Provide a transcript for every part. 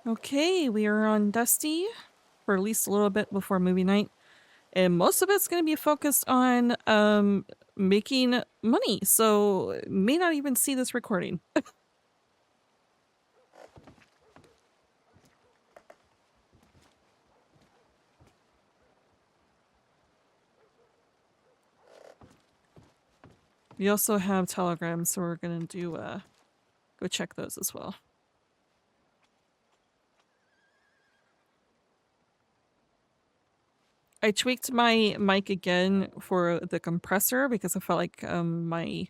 Okay, we are on Dusty for at least a little bit before movie night. And most of it's going to be focused on making money. So may not even see this recording. We also have telegrams, so we're going to do go check those as well. I tweaked my mic again for the compressor because I felt like my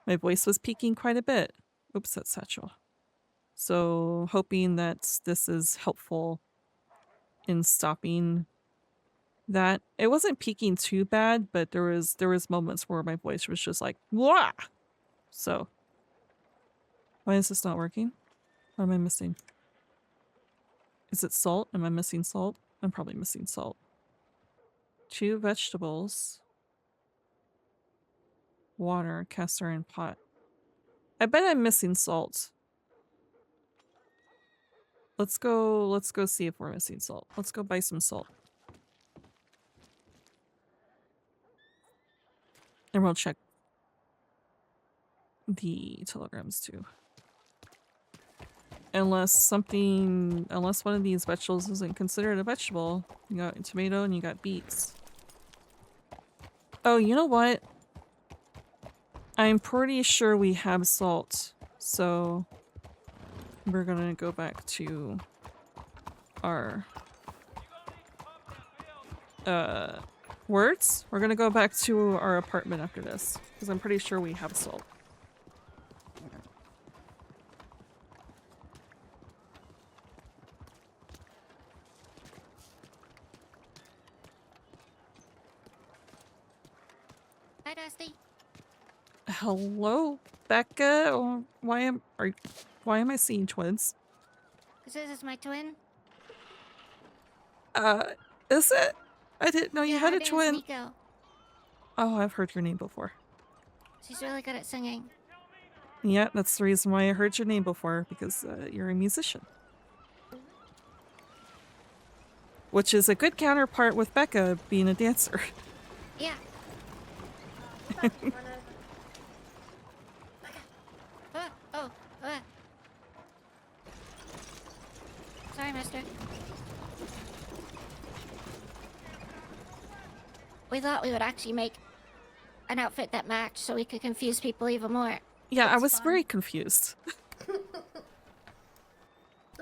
voice was peaking quite a bit. Oops, that's Satchel. So hoping that this is helpful in stopping that. It wasn't peaking too bad, but there was moments where my voice was just like wah. So why is this not working? What am I missing? Is it salt? Am I missing salt? I'm probably missing salt. 2 vegetables. Water, cast iron pot. I bet I'm missing salt. Let's go see if we're missing salt. Let's go buy some salt. And we'll check the telegrams too. Unless one of these vegetables isn't considered a vegetable. You got a tomato and you got beets. Oh, you know what? I'm pretty sure we have salt. So we're gonna go back to our words? We're gonna go back to our apartment after this, because I'm pretty sure we have salt. Hi, Dusty. Hello, Becca. Oh, why am I seeing twins? Because this is my twin. Is it? I didn't know you had her a name's twin. Nico. Oh, I've heard your name before. She's really good at singing. Yeah, that's the reason why I heard your name before, because you're a musician. Which is a good counterpart with Becca being a dancer. Yeah. Oh. Sorry, mister. We thought we would actually make an outfit that matched so we could confuse people even more. Yeah, I It's was fine. very confused. There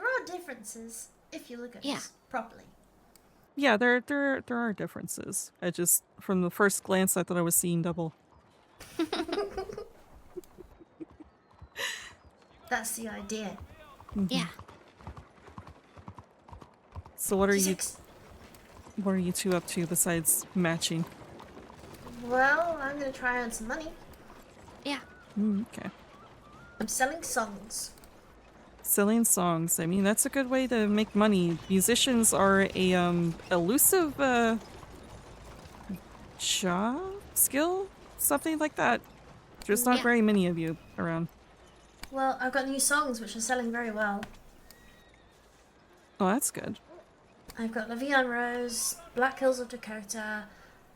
are differences if you look at this properly. Yeah, there are differences. I just, from the first glance, I thought I was seeing double. That's the idea. Mm-hmm. Yeah. So what are you two up to besides matching? Well, I'm gonna try on some money. Yeah. Okay. I'm selling songs. Selling songs. I mean, that's a good way to make money. Musicians are a elusive job skill, something like that. There's not very many of you around. Well, I've got new songs which are selling very well. Oh, that's good. I've got La Vie en Rose, Black Hills of Dakota,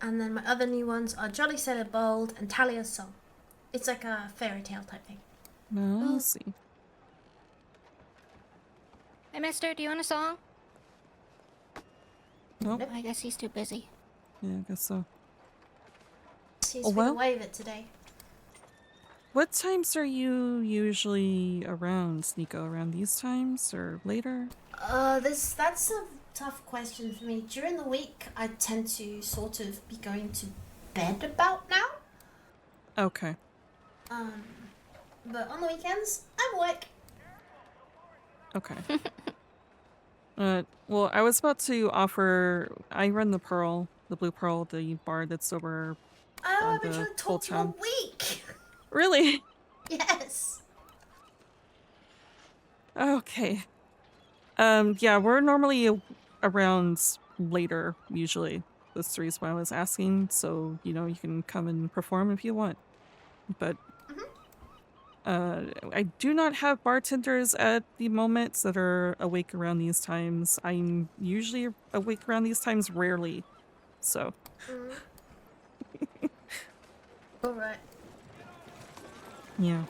and then my other new ones are Jolly Sailor Bold and Talia's Song. It's like a fairy tale type thing. I'll see. Hey, mister, do you want a song? Nope. I guess he's too busy. Yeah, I guess so. He's gonna wave it today. What times are you usually around, Nico? Around these times or later? That's a tough question for me. During the week, I tend to sort of be going to bed about now. Okay. But on the weekends, I'm awake. Okay. Well, I was about to offer. I run the Blue Pearl, the bar that's over. Oh, I've been trying to talk to you all week. Really? Yes. Okay. Yeah, we're normally around later, usually. That's the reason why I was asking, so, you know, you can come and perform if you want. But I do not have bartenders at the moment that are awake around these times. I'm usually awake around these times, rarely. So, Alright. yeah.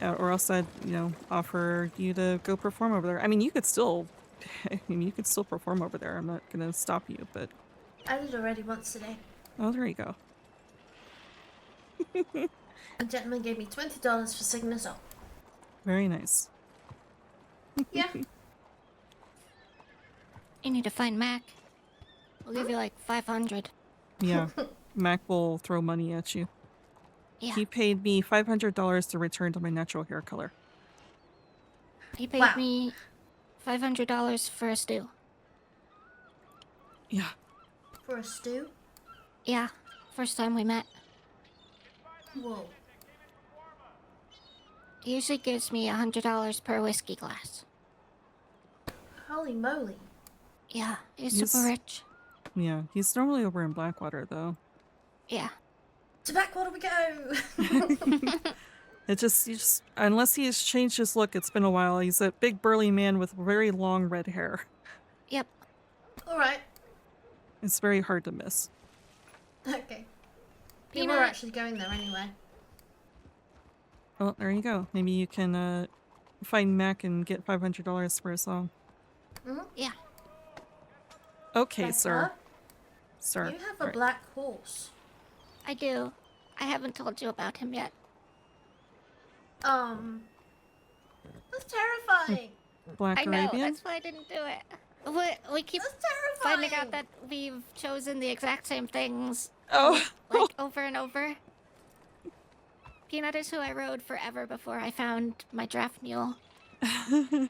Or else I'd, you know, offer you to go perform over there. I mean, you could still, you could still perform over there. I'm not gonna stop you, but I did already once today. oh, there you go. A gentleman gave me $20 for singing a song. Very nice. Yeah. You need to find Mac. We'll give you like 500. Yeah. Mac will throw money at you. Yeah. He paid me $500 to return to my natural hair color. He paid Wow. me $500 for a stew. Yeah. For a stew? Yeah. First time we met. Whoa. He usually gives me $100 per whiskey glass. Holy moly. Yeah, he's He's- super rich. Yeah. He's normally over in Blackwater, though. Yeah. To Backwater we go! You just, unless he has changed his look, it's been a while. He's a big burly man with very long red hair. Yep. Alright. It's very hard to miss. Okay. Yeah, Peanut. we're actually going there anyway. Well, there you go. Maybe you can find Mac and get $500 for a song. Yeah. Okay, Becca, sir. Sir. You have a Alright. black horse. I do. I haven't told you about him yet. That's terrifying. Black I know, Arabian? that's why I didn't do it. We keep That's terrifying. finding out that we've chosen the exact same things, Oh. like, over and over. Peanut is who I rode forever before I found my draft mule. That's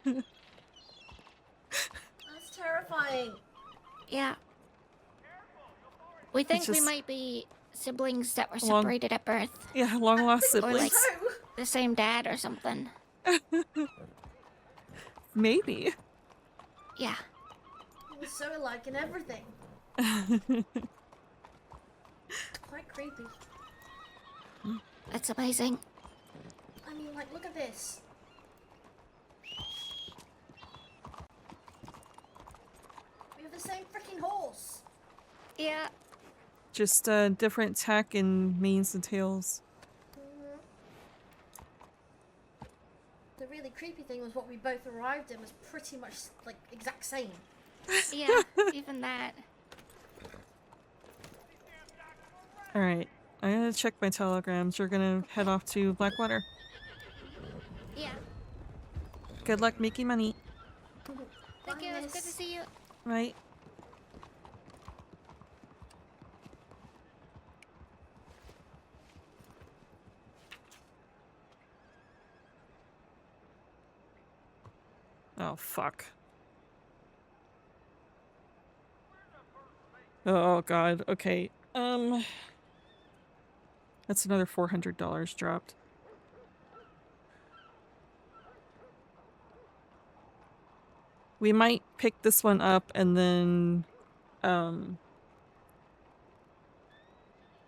terrifying. Yeah. We think we just- might be siblings that were Long- separated at birth. Yeah, long lost Or like siblings. No. the same dad or something. Maybe. Yeah. We're so alike in everything. It's quite creepy. That's amazing. I mean, like, look at this. We have the same freaking horse. Yeah. Just different tack and manes and tails. The really creepy thing was what we both arrived in was pretty much, like, exact same. Yeah. Even that. Alright. I'm gonna check my telegrams. You're gonna head off to Blackwater. Yeah. Good luck making money. Thank Bye, you. It's miss. good to see you. Right? Oh, fuck. Oh, God. Okay. That's another $400 dropped. We might pick this one up and then,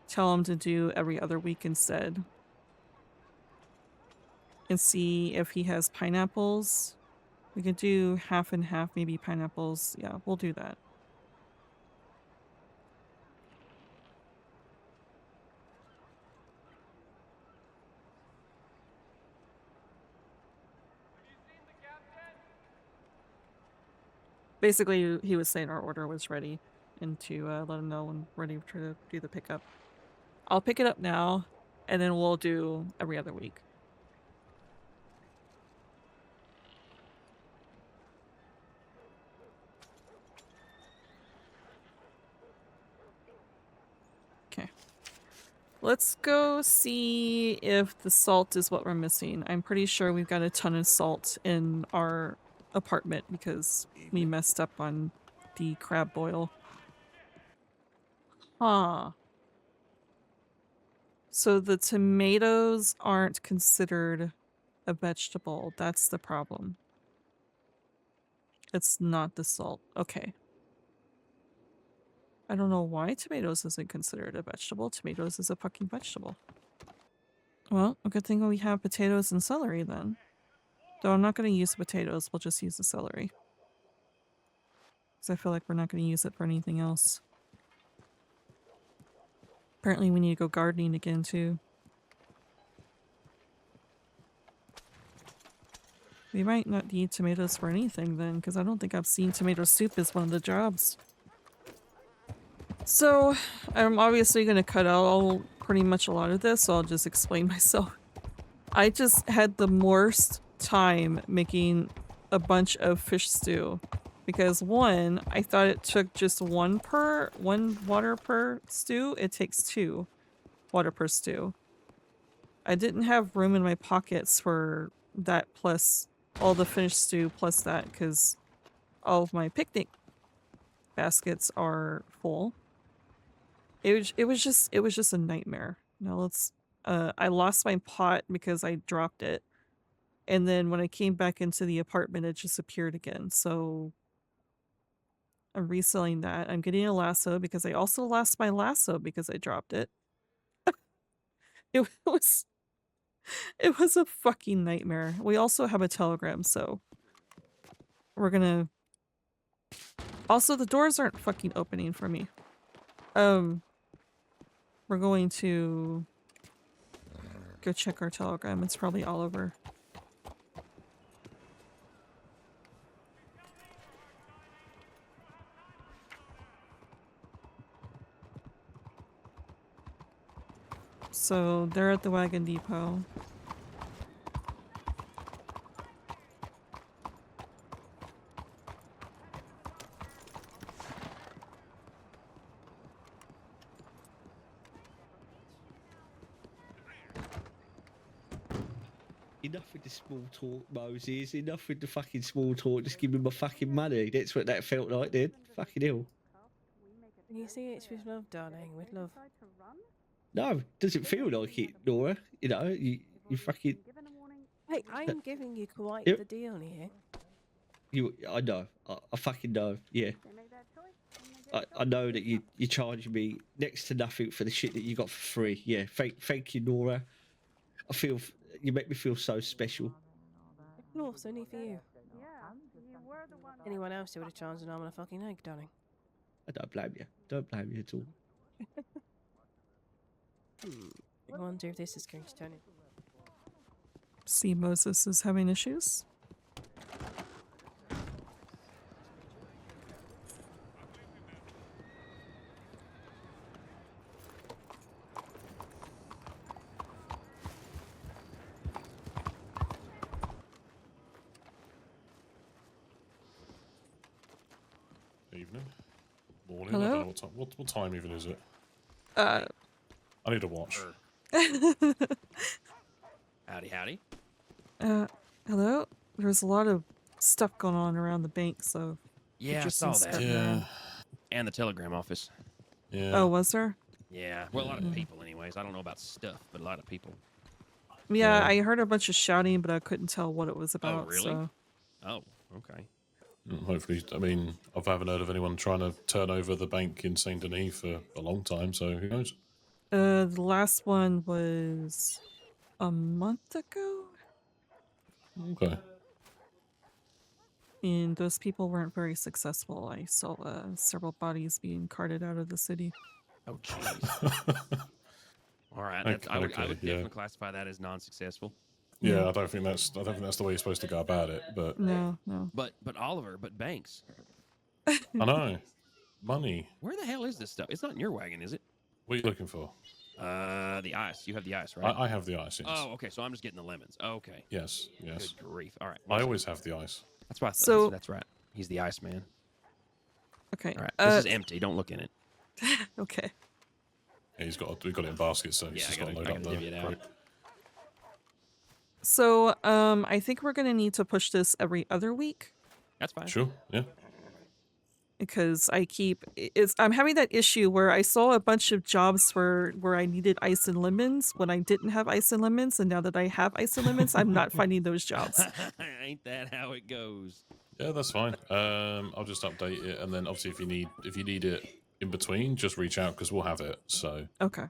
tell him to do every other week instead. And see if he has pineapples. We could do half and half, maybe pineapples. Yeah, we'll do that. Basically, he was saying our order was ready and to let him know when ready to do the pickup. I'll pick it up now, and then we'll do every other week. Okay. Let's go see if the salt is what we're missing. I'm pretty sure we've got a ton of salt in our apartment because we messed up on the crab boil. Huh. So the tomatoes aren't considered a vegetable. That's the problem. It's not the salt. Okay. I don't know why tomatoes isn't considered a vegetable. Tomatoes is a fucking vegetable. Well, a good thing we have potatoes and celery then. Though I'm not going to use the potatoes, we'll just use the celery. Because I feel like we're not going to use it for anything else. Apparently we need to go gardening again too. We might not need tomatoes for anything then, because I don't think I've seen tomato soup as one of the jobs. So, I'm obviously going to cut out pretty much a lot of this, so I'll just explain myself. I just had the worst time making a bunch of fish stew. Because one, I thought it took just one water per stew. It takes 2 water per stew. I didn't have room in my pockets for that plus all the finished stew plus that because all of my picnic baskets are full. It was just a nightmare. Now let's I lost my pot because I dropped it. And then when I came back into the apartment it just appeared again. So I'm reselling that. I'm getting a lasso because I also lost my lasso because I dropped it. It was a fucking nightmare. We also have a telegram, so we're gonna... Also, the doors aren't fucking opening for me. We're going to go check our telegram. It's probably all over. So they're at the wagon depot. Enough with the small talk, Moses. Enough with the fucking small talk. Just give me my fucking money. That's what that felt like, then. Fucking hell. You see, it's with love, darling. With love. No, doesn't feel like it, Nora. You know, you fucking... Hey, I'm giving you quite Yep. the deal here. I know. I fucking know. Yeah. I know that you charge me next to nothing for the shit that you got for free. Yeah. Thank you, Nora. I feel you make me feel so special. Of course, only for you. Anyone else who would have charged an arm and a fucking egg, darling. I don't blame you. Don't blame you at all. I wonder if this is going to turn it. See, Moses is having issues. Evening. Morning. Hello? I don't know what time. What time even is it? Uh, I need a watch. Howdy, howdy. Hello? There's a lot of stuff going on around the bank, so... Yeah, I just saw some that. stuff. Yeah. And the telegram office. Yeah. Oh, was there? Yeah, well, a lot of people anyways. I don't know about stuff, but a lot of people. Yeah, Yeah. I heard a bunch of shouting, but I couldn't tell what it was about. really? So. Oh, okay. Hopefully, I mean, I haven't heard of anyone trying to turn over the bank in Saint Denis for a long time, so who knows? The last one was a month ago, Okay. and those people weren't very successful. I saw several bodies being carted out of the city. Oh, jeez. All right, that's, I would Okay, yeah. definitely classify that as non-successful. Yeah, I don't think that's the way you're supposed to go about it, but No, no. But Oliver, but Banks, I know. Money. where the hell is this stuff? It's not in your wagon, is it? What are you looking for? The ice. You have the ice, right? I have the ice, yes. Oh, okay. So I'm just getting the lemons. Okay. Yes, yes. Good grief. All right. I always have the ice. That's right. So- That's right. He's the ice man. Okay. All right. This is empty. Don't look in it. Okay. Yeah, we've got it in baskets, so he's Yeah, I just got to gotta- load I up gotta the divvy it out. crate. So, I think we're gonna need to push this every other week That's fine. Sure, yeah. because I'm having that issue where I saw a bunch of jobs where I needed ice and lemons when I didn't have ice and lemons, and now that I have ice and lemons, I'm not finding those jobs. Ain't that how it goes? Yeah, that's fine. I'll just update it, and then obviously if you need it in between, just reach out because we'll have it. So Okay.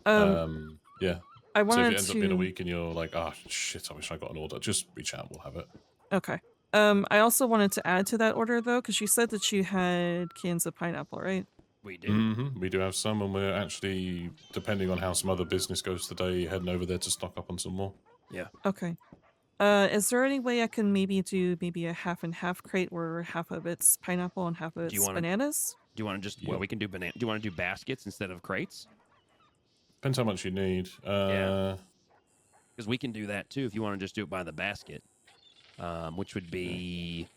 yeah, I So if wanted it ends to. up being a week and you're like, ah, shit, I wish I got an order, just reach out. We'll have it. Okay. I also wanted to add to that order though, because you said that you had cans of pineapple, right? We do. We do have some, and we're actually, depending on how some other business goes today, heading over there to stock up on some more. Yeah. Okay. Is there any way I can maybe do a half and half crate where half of it's pineapple and half of Do you it's wanna- bananas? Do you want to just? Well, Yeah. we can do banana. Do you want to do baskets instead of crates? Depends how much you need. Yeah. Because we can do that too if you want to just do it by the basket, which would be,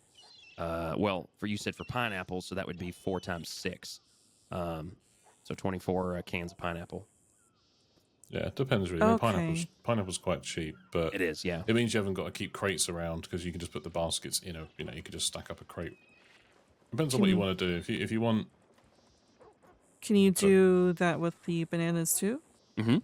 well, for you said for pineapples, so that would be 4 times 6, so 24 cans of pineapple. Yeah, it depends really. I mean, Okay. pineapple's quite cheap, but It is, yeah. it means you haven't got to keep crates around because you can just put the baskets. You could just stack up a crate. Depends on what you want to do. If you want, Can you do that with the bananas too? yeah.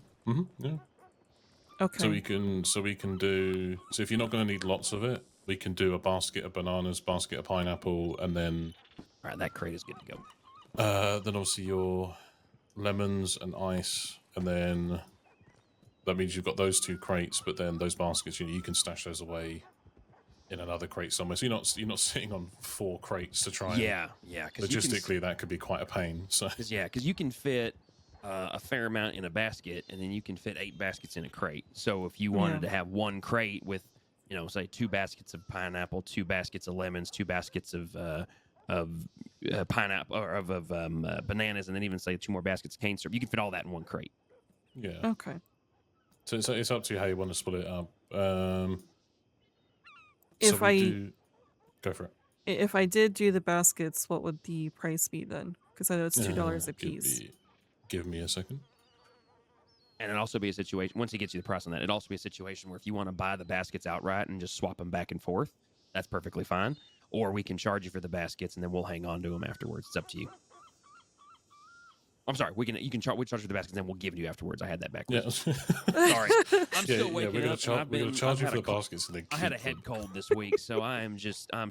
Okay. So we can do. So if you're not going to need lots of it, we can do a basket of bananas, basket of pineapple, and then. All right, that crate is good to go. Then obviously your lemons and ice, and then that means you've got those 2 crates. But then those baskets, you can stash those away in another crate somewhere. So you're not sitting on 4 crates to try. Yeah. And logistically, that could be quite a pain. So Because you can fit a fair amount in a basket, and then you can fit 8 baskets in a crate. So if you wanted to have 1 crate with, say 2 baskets of pineapple, 2 baskets of lemons, 2 baskets of pineapple or of bananas, and then even say 2 more baskets of cane syrup, you can fit all that in 1 crate. yeah. Okay. So it's up to you how you want to split it up. Go for it. If I did do the baskets, what would the price be then? Because I know it's $2 a piece. Give me a second. And it'd also be a situation, once he gets you the price on that, it'd also be a situation where if you want to buy the baskets outright and just swap them back and forth, that's perfectly fine. Or we can charge you for the baskets and then we'll hang on to them afterwards. It's up to you. I'm sorry, we charge for the baskets and then we'll give it to you afterwards. I had that backwards. Yeah. Sorry. I'm still waking we're up. gonna charge you for the baskets and then I had a keep head them. cold this week, so I'm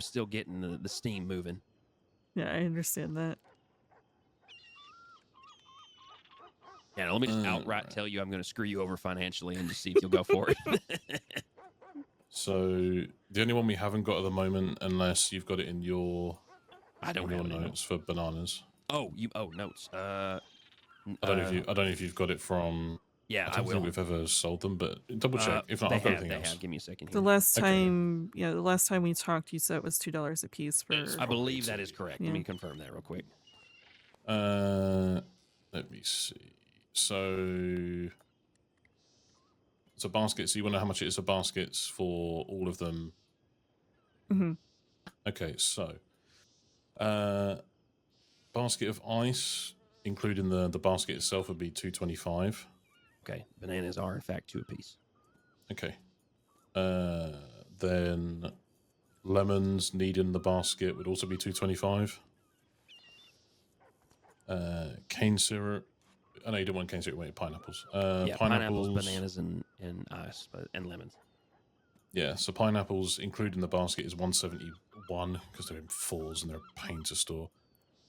still getting the steam moving. Yeah, I understand that. Yeah, now let me just outright tell you I'm going to screw you over financially and just see if you'll go for it. So the only one we haven't got at the moment, unless you've got it in your I don't have any notes for bananas. Notes. I don't know if you've got it from. Yeah, I don't think we've ever sold them, but double check. If not, I've got anything else. Give me a second. The Here. last time, the last time we talked, you said it was $2 a piece for. I believe that is correct. Yeah. Let me confirm that real quick. Let me see. So baskets. So you want to know how much it is for baskets for all of them? Mm-hmm. Okay, so basket of ice, including the basket itself, would be $2.25. Okay, bananas are in fact 2 apiece. Okay. Then lemons needed in the basket would also be $2.25. Cane syrup. I know you don't want cane syrup, you want pineapples. Pineapples, bananas, and ice, and lemons. Yeah, so pineapples, including the basket, is $1.71 because they're in 4s and they're a pain to store.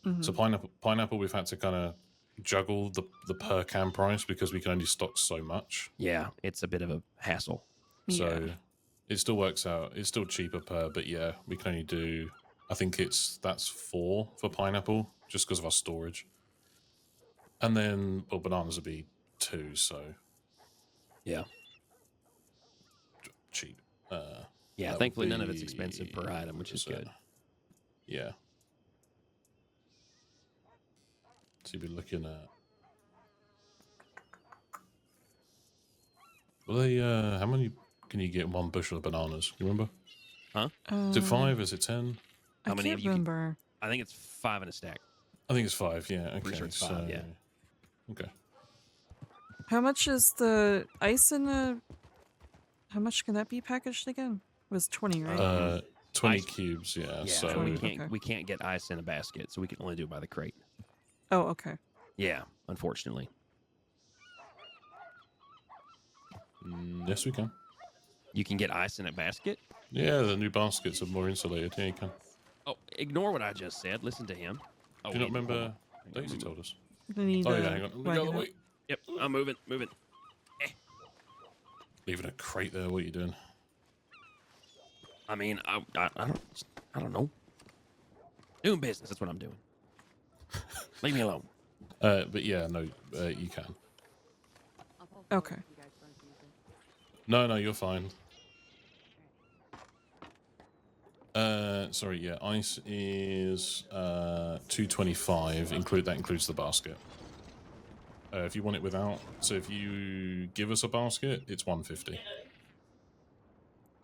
Mm-hmm. So pineapple, we've had to kind of juggle the per can price because we can only stock so much. Yeah, it's a bit of a hassle. So it still works out. It's still cheaper per, but yeah, we can only do. I think that's 4 for pineapple just because of our storage. And then, well, bananas would be 2, so Yeah. cheap. Yeah, that thankfully would none of it's be- expensive per item, which is good. Yeah. So you'd be looking at. Well, how many can you get in 1 bushel of bananas? You remember? Is it 5? Is it 10? How I many can't of you remember. I think it's 5 in a stack. I think it's 5. Yeah. Okay. Pretty sure it's 5, yeah. Okay. How much is the ice in the? How much can that be packaged again? It was 20, right? 20 Ice. cubes. Yeah. Yeah, So we 20. can't Okay. we can't get ice in a basket, so we can only do it by the crate. Oh, okay. Yeah, unfortunately. Yes, we can. You can get ice in a basket? Yeah, the new baskets are more insulated. Yeah, you can. Oh, ignore what I just said. Listen to him. Oh, Do you not wait, hold remember? on. Daisy told us. I need Oh yeah, hang on. Let me go the way. Yep, I'm moving. Leaving a crate there. What are you doing? I mean, I don't know. Doing business. That's what I'm doing. Leave me alone. But yeah, no, you can. Okay. No, you're fine. Sorry, yeah, ice is 225. That includes the basket. If you want it without, so if you give us a basket, it's 150.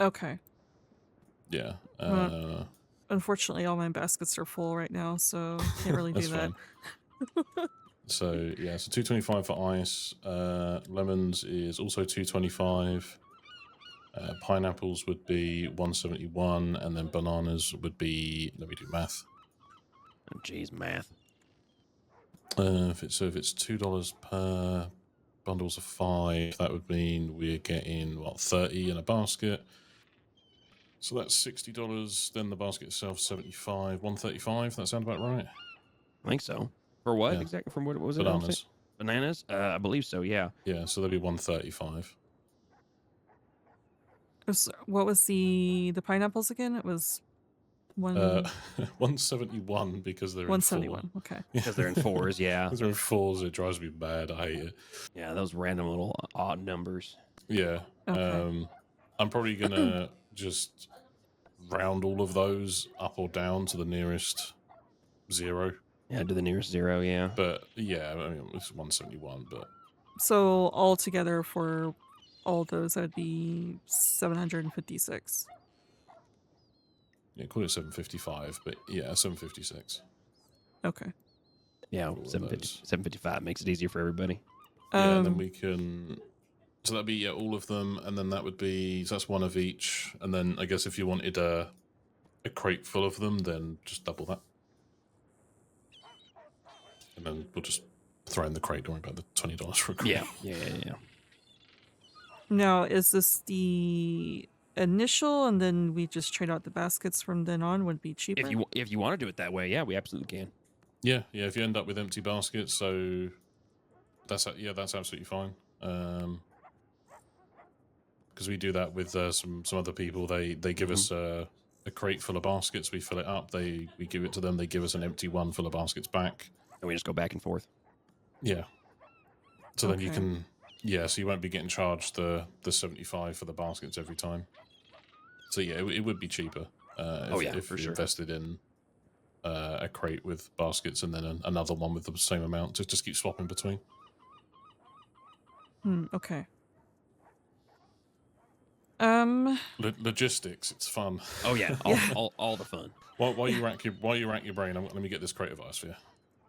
Okay. Yeah. Unfortunately, all my baskets are full right now, so can't really do That's that. fine. So yeah, so 225 for ice. Lemons is also 225. Pineapples would be 171, and then bananas would be. Let me do math. Oh, geez, math. If it's $2 per bundles of 5, that would mean we're getting what 30 in a basket. So that's $60. Then the basket itself 75, 135. That sound about right? I think so. For what Yeah. exactly? From what was it? Bananas. Bananas? I believe so. Yeah. Yeah, so that'd be 135. What was the pineapples again? It was 171 because they're in 171. Okay. Because they're in fours. Yeah. Because they're in 4s, it drives me mad. I hate it. Yeah. Those random little odd numbers. Yeah. Okay. I'm probably gonna just round all of those up or down to the nearest 0. Yeah, to the nearest 0. Yeah. But yeah, I mean it's 171. But So all together for all those, that'd be 756. yeah, call it 755. But yeah, 756. Okay. Yeah. All of 750, those. 755 makes it easier for everybody. Yeah, and then we can. So that'd be all of them, and then that would be so that's one of each, and then I guess if you wanted a crate full of them, then just double that, and then we'll just throw in the crate. Don't worry about the $20 for a crate. Yeah. Now, is this the initial, and then we just trade out the baskets from then on? Would be cheaper. If you want to do it that way, yeah, we absolutely can. Yeah. If you end up with empty baskets, so that's absolutely fine. Because we do that with some other people. They give us a crate full of baskets. We fill it up. We give it to them. They give us an empty one full of baskets back. And we just go back and forth. Yeah. So then you Okay. can. Yeah. So you won't be getting charged the 75 for the baskets every time. So yeah, it would be cheaper. If for you sure. invested in a crate with baskets and then another one with the same amount. Just keep swapping between. Okay. Logistics, it's fun. Oh yeah, all the fun. While you rack your brain, let me get this crate of ice for you.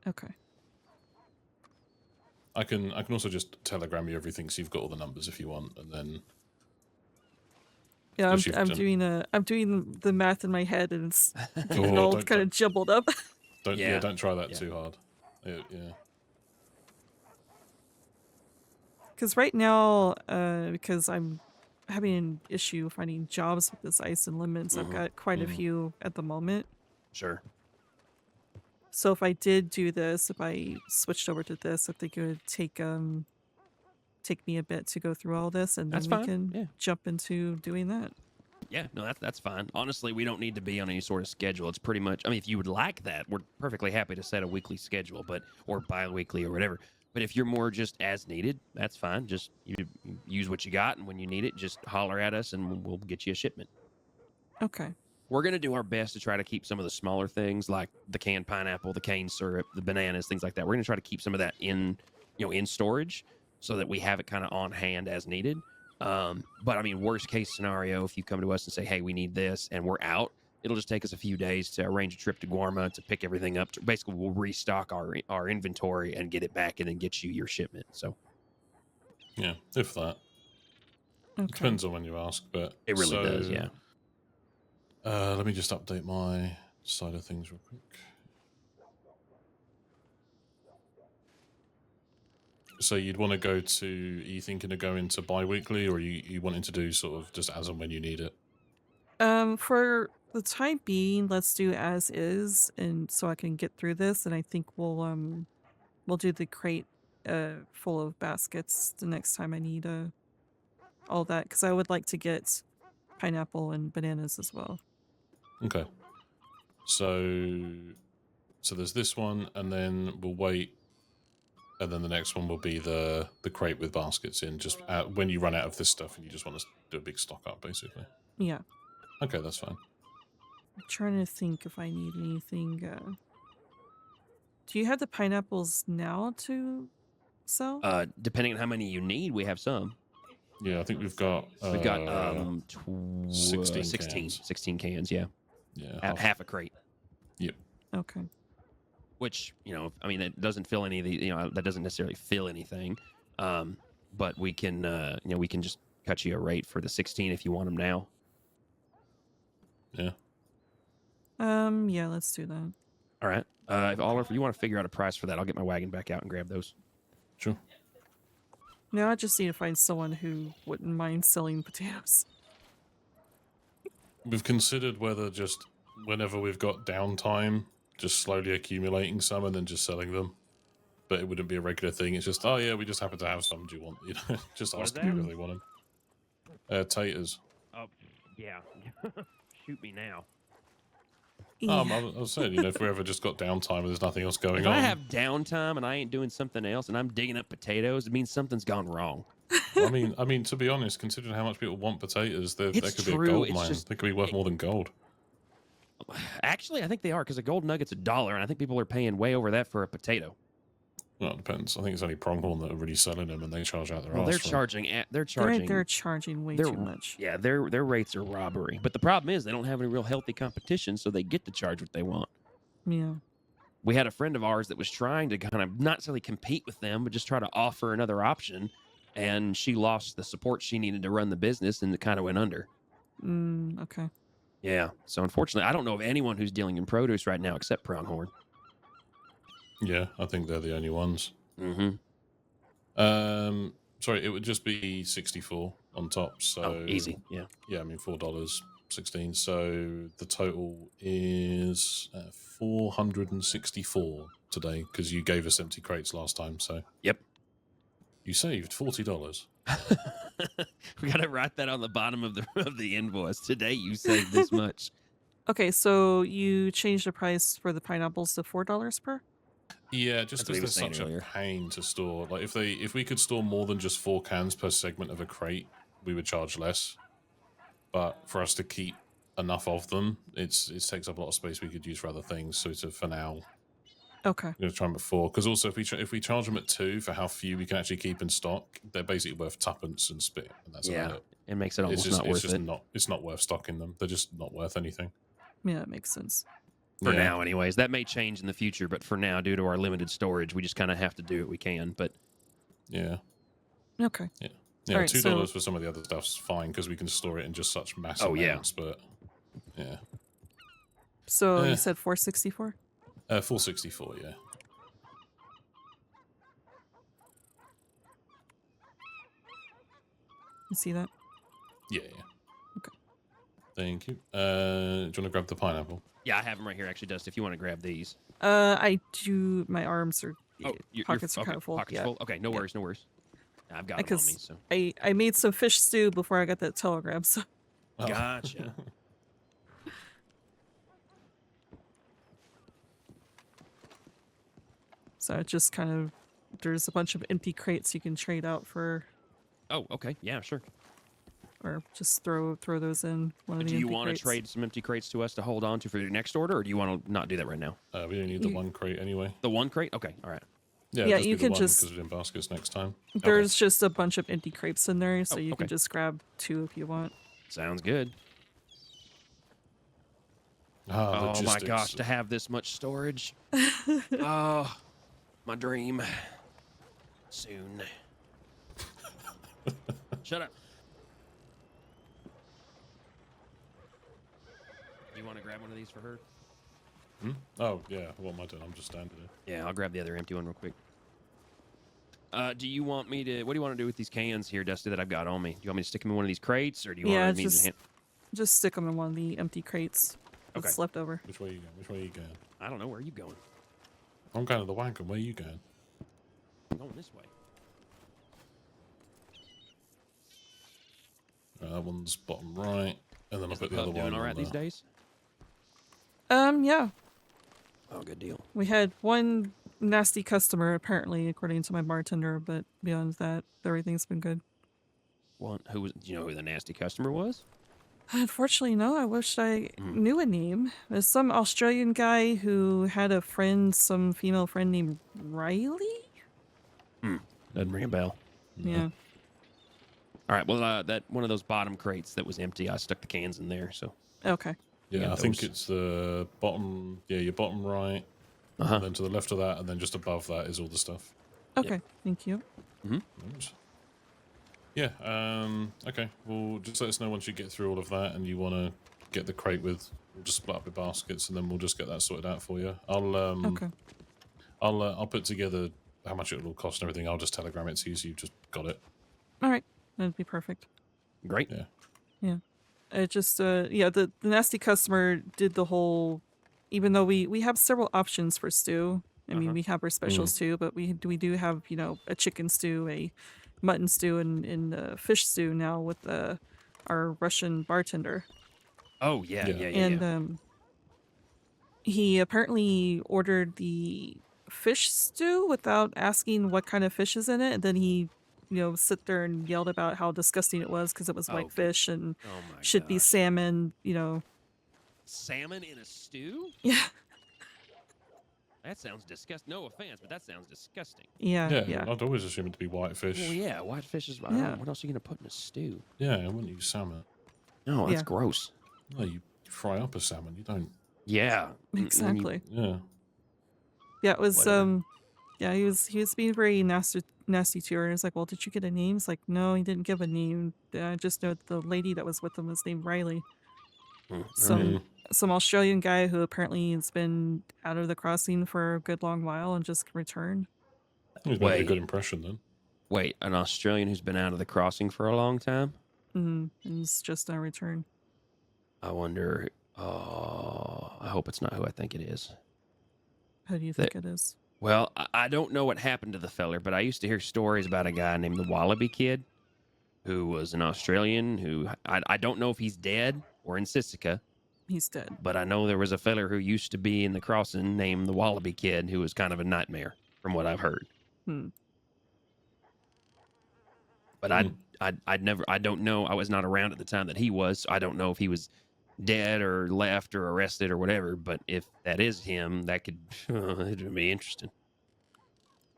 Okay. I can also just telegram you everything, so you've got all the numbers if you want, and then Yeah, Especially if I'm it's doing the math in my head, and it's getting Oh, all don't- kind of jumbled up. don't try that Yeah. too hard. Yeah. Because right now, because I'm having an issue finding jobs with this ice and lemons, I've got quite a few at the moment. Sure. So if I did do this, if I switched over to this, I think it would take me a bit to go through all this, and then That's we fine, can yeah. jump into doing that. Yeah, no, that's fine. Honestly, we don't need to be on any sort of schedule. It's pretty much. I mean, if you would like that, we're perfectly happy to set a weekly schedule, or bi-weekly or whatever. But if you're more just as needed, that's fine. Just you use what you got, and when you need it, just holler at us, and we'll get you a shipment. Okay. We're going to do our best to try to keep some of the smaller things like the canned pineapple, the cane syrup, the bananas, things like that. We're going to try to keep some of that in storage so that we have it kind of on hand as needed. But I mean, worst case scenario, if you come to us and say, hey, we need this, and we're out, it'll just take us a few days to arrange a trip to Guarma to pick everything up. Basically, we'll restock our inventory and get it back and then get you your shipment. So Yeah, if that. Okay. Depends on when you ask, but it really does, yeah. Let me just update my side of things real quick. So you'd want to go to? Are you thinking of going to bi-weekly, or are you wanting to do sort of just as and when you need it? For the time being, let's do as is, and so I can get through this. And I think we'll do the crate full of baskets the next time I need all that because I would like to get pineapple and bananas as well. Okay. So there's this one, and then we'll wait, and then the next one will be the crate with baskets in. Just when you run out of this stuff and you just want to do a big stock up, basically. Yeah. Okay, that's fine. I'm trying to think if I need anything. Do you have the pineapples now to sell? Depending on how many you need, we have some. Yeah, I think we've got 16 cans. 16 cans, yeah. Yeah, Half a crate. Yep. Okay. Which, you know, I mean, that doesn't fill any of the, you know, that doesn't necessarily fill anything. But we can, you know, we can just cut you a rate for the 16 if you want them now. Yeah. Yeah, let's do that. All right. If you want to figure out a price for that, I'll get my wagon back out and grab those. Sure. Now I just need to find someone who wouldn't mind selling potatoes. We've considered whether just whenever we've got downtime, just slowly accumulating some and then just selling them. But it wouldn't be a regular thing. It's just, oh yeah, we just happen to have some. Do you want? You know, just What is ask people that? if they want them. Taters. Oh, yeah. Shoot me now. Yeah. I was saying, you know, if we ever just got downtime and there's nothing else going If on. I have downtime and I ain't doing something else and I'm digging up potatoes, it means something's gone wrong. I mean, to be honest, considering how much people want potatoes, there It's could be a true, gold it's mine. just- They could be worth more than gold. Actually, I think they are because a gold nugget's $1, and I think people are paying way over that for a potato. Well, it depends. I think it's only Pronghorn that are really selling them, and they charge out their Well, arse they're for 'em. charging. They're charging. They're charging way they're- too much. Yeah, their rates are robbery. But the problem is they don't have any real healthy competition, so they get to charge what they want. Yeah. We had a friend of ours that was trying to kind of not necessarily compete with them, but just try to offer another option, and she lost the support she needed to run the business, and it kind of went under. Okay. Yeah. So unfortunately, I don't know of anyone who's dealing in produce right now except Pronghorn. Yeah, I think they're the only ones. Mm-hmm. Sorry, it would just be 64 on top. So Oh, easy. Yeah. Yeah, I mean $4.16. So the total is 464 today because you gave us empty crates last time. So Yep. you saved $40. We got to write that on the bottom of the invoice. Today you saved this much. Okay, so you changed the price for the pineapples to $4 per? Yeah, just That's what he because was they're saying such earlier. a pain to store. Like if we could store more than just 4 cans per segment of a crate, we would charge less. But for us to keep enough of them, it takes up a lot of space we could use for other things. So for now, Okay. I'm going to try them at 4. Because also if we charge them at 2 for how few we can actually keep in stock, they're basically worth tuppence and spit, and that's Yeah. about it. It makes it almost not worth it. It's not worth stocking them. They're just not worth anything. Yeah, that makes sense. For Yeah. now, anyways. That may change in the future, but for now, due to our limited storage, we just kind of have to do what we can. But Yeah. Okay. Yeah, All right, $2 so- for some of the other stuff's fine because we can store it in just such massive Oh, yeah. amounts. But yeah, So Eh. you said 464? 464. Yeah. You see that? Yeah. Okay. Thank you. Do you want to grab the pineapple? yeah, I have them right here, actually, Dust, if you want to grab these. I do. My arms are. Pockets are okay, kind of full. Pockets Yeah. full? Okay, no Yeah. worries, no worries. I've got them on me, Because so. I made some fish stew before I got that telegram. So Oh. Gotcha. it just kind of there's a bunch of empty crates you can trade out for, Oh, okay. Yeah, sure. or just throw those in one of the. Do you empty want to crates. trade some empty crates to us to hold on to for your next order, or do you want to not do that right now? We don't need the one crate anyway. The one crate? Okay, all right. Yeah, just you do the can one just- because we're in baskets next time. There's just a bunch of empty crates in there, so Oh, you okay. can just grab 2 if you want. Sounds good. Ah, Oh my logistics. gosh, to have this much storage. Oh, my dream. Soon. Shut up. You want to grab one of these for her? Hmm? Oh yeah, what am I doing? I'm just standing there. Yeah, I'll grab the other empty one real quick. Do you want me to? What do you want to do with these cans here, Dusty, that I've got on me? Do you want me to stick them in one of these crates, or do you Yeah, want me just- to hand? Just stick them in one of the empty crates that's Okay. left over. Which way are you going? Which way are you going? I don't know. Where are you going? I'm going to the wagon. Where are you going? I'm going this way. That one's bottom right, and then I'll Is the put the other pub doing one all right on these days? Yeah. Oh, good deal. We had one nasty customer, apparently, according to my bartender, but beyond that, everything's been good. One who was? Do you know who the nasty customer was? Unfortunately, no. I wish I Mhm. knew a name. There's some Australian guy who had a friend, some female friend named Riley? Doesn't ring a bell. Yeah. All right. Well, that one of those bottom crates that was empty, I stuck the cans in there. So Okay. Yeah, Yeah, I think those- it's the bottom. Yeah, your bottom right, and then to the left of that, and then just above that is all the stuff. Okay. Thank you. Oops. Yeah. Okay. Well, just let us know once you get through all of that, and you want to get the crate with. We'll just split up your baskets, and then we'll just get that sorted out for you. Okay. I'll put together how much it will cost and everything. I'll just telegram it to you, so you've just got it. All right. That'd be perfect. great. Yeah. Yeah. It just, yeah, the nasty customer did the whole, even though we have several options for stew. I mean, we have our specials too, but we do have, you know, a chicken stew, a mutton stew, and fish stew now with our Russian bartender. Oh yeah. And he apparently ordered the fish stew without asking what kind of fish is in it, and then he, you know, sit there and yelled about how disgusting it was because it was Oh, white fish and Oh my should be gosh. salmon, you know. Salmon in a stew? Yeah. That sounds disgusting. No offense, but that sounds disgusting. Yeah. I'd always assume it to be whitefish. Well, yeah, white fish is. I don't know, what else are you gonna put in a stew? Yeah, I wouldn't use salmon. No, that's Yeah. gross. No, you fry up a salmon. You don't. Yeah, when you- Exactly. Yeah. Yeah, it was Whatever. yeah, he was being very nasty to her. And it's like, well, did you get a name? It's like, no, he didn't give a name. I just know the lady that was with him was named Riley. Some Australian guy who apparently has been out of the crossing for a good long while and just returned. He's made a Wait. good impression then. Wait, an Australian who's been out of the crossing for a long time? And he's just now returned. I wonder. Oh, I hope it's not who I think it is. How do you think it is? Well, I don't know what happened to the feller, but I used to hear stories about a guy named the Wallaby Kid, who was an Australian who I don't know if he's dead or in Sissica, He's dead. but I know there was a feller who used to be in the crossing named the Wallaby Kid who was kind of a nightmare, from what I've heard. But I don't know. I was not around at the time that he was. So I don't know if he was dead or left or arrested or whatever. But if that is him, that could it'd be interesting.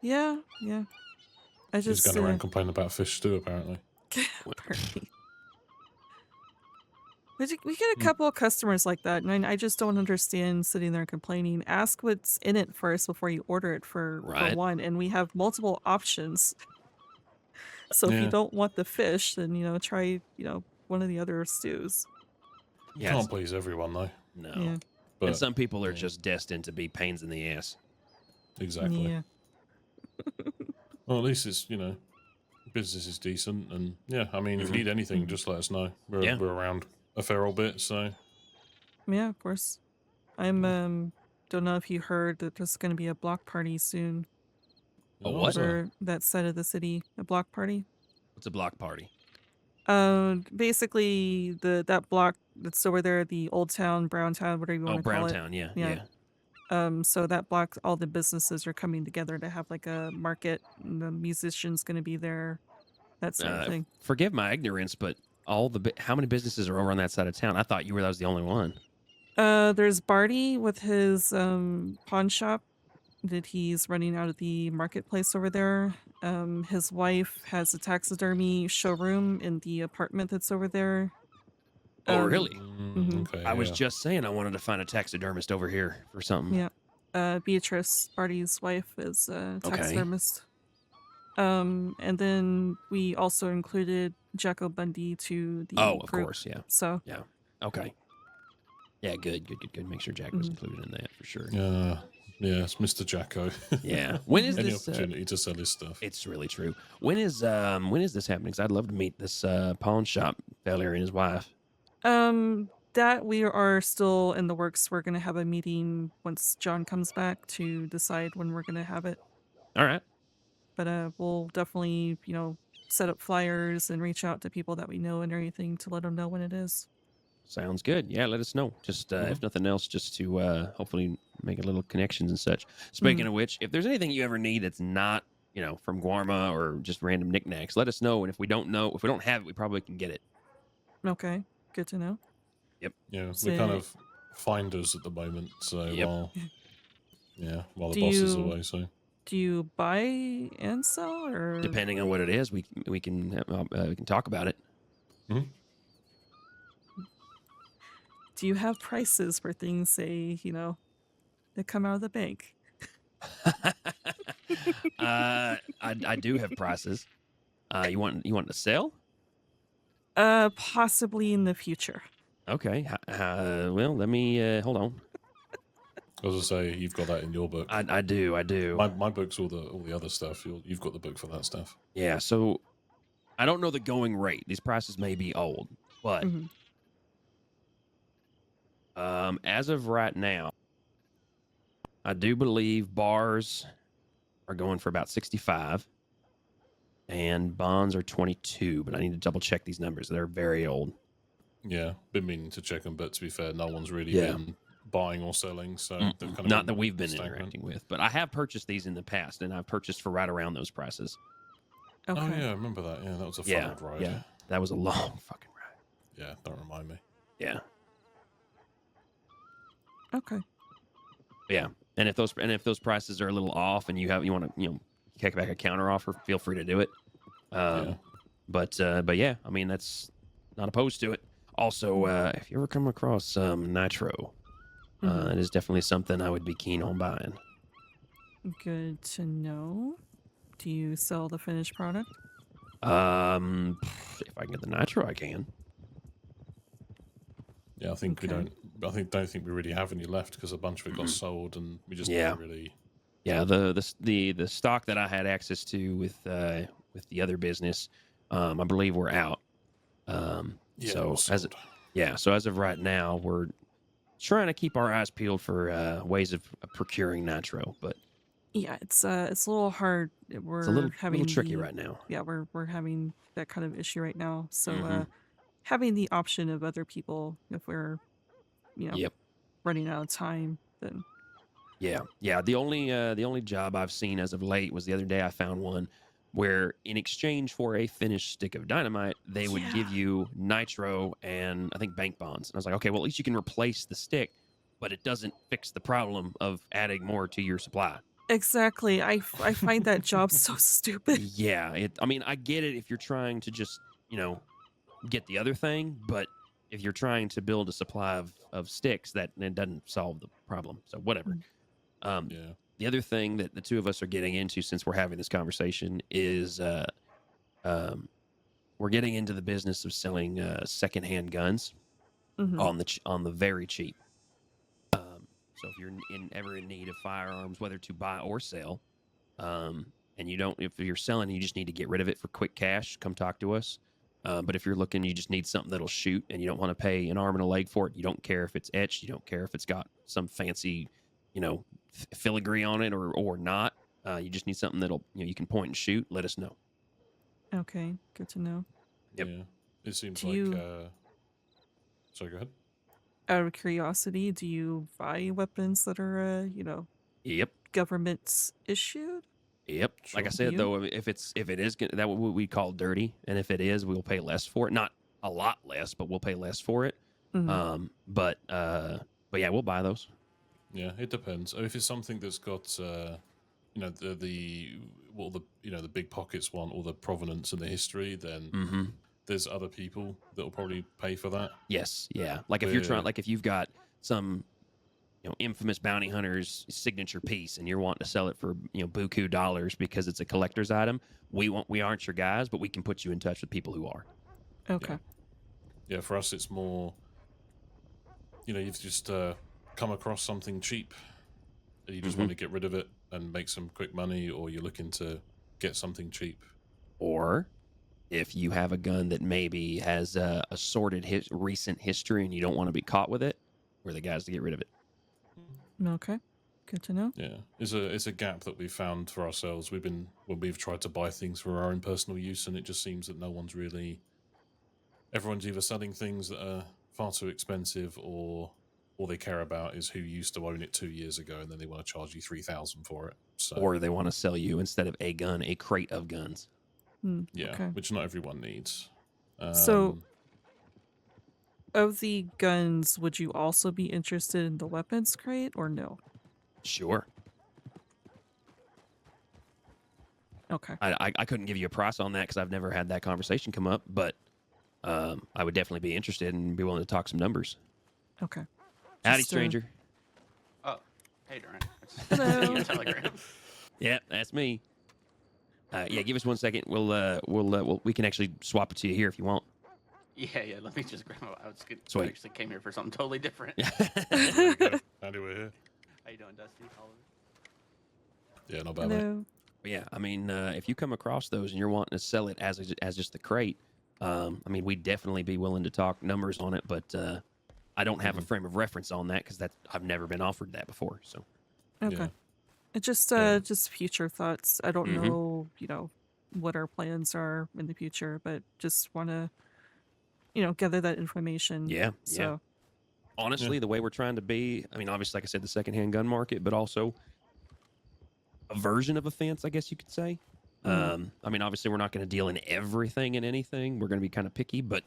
Yeah. I He's just going around complaining about fish stew, apparently. apparently. We get a couple of customers like that, and I just don't understand sitting there complaining. Ask what's in it first before you order it for one, and we have multiple options. So if you don't want the fish, then, you know, try, you know, one of the other stews. You can't please everyone, though. No. Yeah. But, And some people are just destined to be pains in the ass. Exactly. Yeah. Well, at least it's, you know, business is decent. And yeah, I mean, if you need anything, just let us know. We're around a fair old bit, so. Yeah, of course. I'm, don't know if you heard that there's going to be a block party soon. A what? Over that side of the city. A block party. What's a block party? Basically that block that's over there, the Old Town, Brown Town, whatever you want to call it. Browntown, yeah. So that block, all the businesses are coming together to have like a market, and the musician's going to be there, that sort of thing. Forgive my ignorance, but how many businesses are over on that side of town? I thought that was the only one. There's Barty with his pawn shop that he's running out of the marketplace over there. His wife has a taxidermy showroom in the apartment that's over there. Oh, really? Okay, I was just saying I wanted to find a taxidermist over here for something. Yeah. Beatrice, Barty's wife, is a taxidermist. And then we also included Jacko Bundy to the of group. course, yeah. So yeah, okay, yeah, good. Make sure Jack was included in that for sure. Yeah, it's Mr. Jacko. Yeah. When is Any this opportunity to sell his stuff? It's really true. When is this happening? 'Cause I'd love to meet this pawn shop fella and his wife. That we are still in the works. We're gonna have a meeting once John comes back to decide when we're gonna have it. All right. But we'll definitely, you know, set up flyers and reach out to people that we know and everything to let them know when it is. Sounds good. Yeah, let us know. Just if nothing else, just to hopefully make a little connections and such. Speaking of which, if there's anything you ever need that's not, from Guarma or just random knickknacks, let us know. And if we don't have it, we probably can get it. Okay, good to know. Yep. Yeah, So- we're kind of finders at the moment. So Yep. while the Do boss is you- away, so. Do you buy and sell, or Depending on what it is, we can talk about it. do you have prices for things, say, that come out of the bank? I do have prices. You want to sell? Possibly in the future. Okay. Well, let me hold on. I was gonna say you've got that in your book. I do. My book's all the other stuff. You've got the book for that stuff. Yeah. So I don't know the going rate. These prices may be old, but Mhm. as of right now, I do believe bars are going for about 65 and bonds are 22, but I need to double check these numbers. They're very old. Yeah, been meaning to check them, but to be fair, no one's really Yeah. been buying or selling, so they've kind of Not that we've been stagnant. interacting with, but I have purchased these in the past, and I've purchased for right around those prices. Okay. Oh yeah, I remember that. Yeah, that was a fun Yeah, old ride. yeah, that was a long fucking ride. Yeah, don't remind me. Yeah, Okay. yeah. And if those prices are a little off, and you want to kick back a counter offer, feel free to do it. Yeah. But yeah, I mean that's not opposed to it. Also, if you ever come across some nitro, Mhm. it is definitely something I would be keen on buying. Good to know. Do you sell the finished product? If I can get the nitro, I can. Yeah, I think we Okay. don't think we really have any left because a bunch of it got sold, and we just Yeah. never really. Yeah, the stock that I had access to with the other business, I believe we're out. Yeah, So it was as sold. so as of right now, we're trying to keep our eyes peeled for ways of procuring nitro, but Yeah, it's a little hard. We're it's a little having tricky the- right now. Yeah, we're having that kind of issue right now. So Mhm. having the option of other people, if we're Yep. running out of time, then Yeah. The only job I've seen as of late was the other day I found one where in exchange for a finished stick of dynamite, they would give Yeah. you nitro and I think bank bonds. And I was like, okay, well at least you can replace the stick, but it doesn't fix the problem of adding more to your supply. exactly. I find that job so stupid. Yeah, I mean, I get it if you're trying to just, get the other thing, but if you're trying to build a supply of sticks, that it doesn't solve the problem. So whatever. Yeah. The other thing that the two of us are getting into since we're having this conversation is we're getting into the business of selling secondhand guns Mhm. on the very cheap. So if you're ever in need of firearms, whether to buy or sell, and if you're selling, you just need to get rid of it for quick cash, come talk to us. But if you're looking, you just need something that'll shoot, and you don't want to pay an arm and a leg for it. You don't care if it's etched. You don't care if it's got some fancy, filigree on it or not. You just need something that'll you can point and shoot. Let us know. Okay, good to know. Yep. Yeah. It seems Do like. you- Sorry, go ahead. Out of curiosity, do you buy weapons that are Yep. government issued? Yep. Like I Sure. said, You? though, if it is that what we call dirty, and if it is, we'll pay less for it. Not a lot less, but we'll pay less for it. Mhm. But yeah, we'll buy those. Yeah, it depends. If it's something that's got, the big pockets want, or the provenance and the history, then Mm-hmm. there's other people that will probably pay for that. Yes, yeah. Like if you're trying, Yeah. like if you've got some, infamous bounty hunter's signature piece, and you're wanting to sell it for buku dollars because it's a collector's item, we aren't your guys, but we can put you in touch with people who are. Okay. Yeah, for us, it's more. You've just come across something cheap, and you just Mm-hmm. want to get rid of it and make some quick money, or you're looking to get something cheap. Or if you have a gun that maybe has a sordid recent history and you don't want to be caught with it, we're the guys to get rid of it. Okay. Good to know. Yeah, it's a gap that we've found for ourselves. When we've tried to buy things for our own personal use, and it just seems that no one's really. Everyone's either selling things that are far too expensive, or all they care about is who used to own it 2 years ago, and then they want to charge you 3,000 for it. So, Or they want to sell you, instead of a gun, a crate of guns. yeah, Okay. which not everyone needs. So, of the guns, would you also be interested in the weapons crate or no? Sure. Okay. I couldn't give you a price on that because I've never had that conversation come up, but I would definitely be interested and be willing to talk some numbers. Okay. Howdy, Just, stranger. Oh, hey, Duran. Hello. Your telegram. Yeah, that's me. Yeah, give us 1 second. We can actually swap it to you here if you want. Yeah. Let me just grab. I was good. Sweet. I actually came here for something totally different. Andy, we're here. How you doing, Dusty? Oliver? Yeah, not bad, mate. Hello. But yeah, I mean, if you come across those and you're wanting to sell it as just the crate, I mean, we'd definitely be willing to talk numbers on it, but I don't have a frame of reference on that because I've never been offered that before. So Okay. Yeah. It just Yeah. just future thoughts. I don't know, what our plans are in the future, but just want to, gather that information. yeah. So, Honestly, the way we're trying to be, I mean, obviously, like I said, the secondhand gun market, but also a version of a fence, I guess you could say. I mean, obviously, we're not going to deal in everything and anything. We're going to be kind of picky, but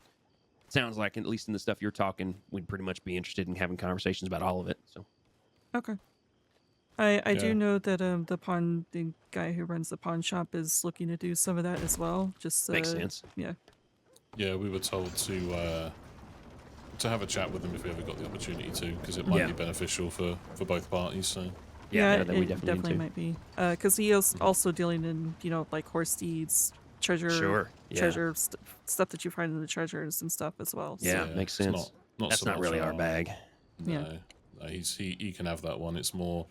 it sounds like, at least in the stuff you're talking, we'd pretty much be interested in having conversations about all of it. So, okay. I do Yeah. know that the guy who runs the pawn shop is looking to do some of that as well. Just makes sense. Yeah. Yeah, we were told to have a chat with them if we ever got the opportunity to, because it might be beneficial for both parties. So Yeah, that we it definitely might be. Because he is also dealing in, like horse deeds, treasure, Sure. Yeah. treasure stuff that you find in the treasures and stuff as well. Yeah, Yeah, makes it's sense. not That's so not much really our bag. Yeah. No, he can have that one. It's more,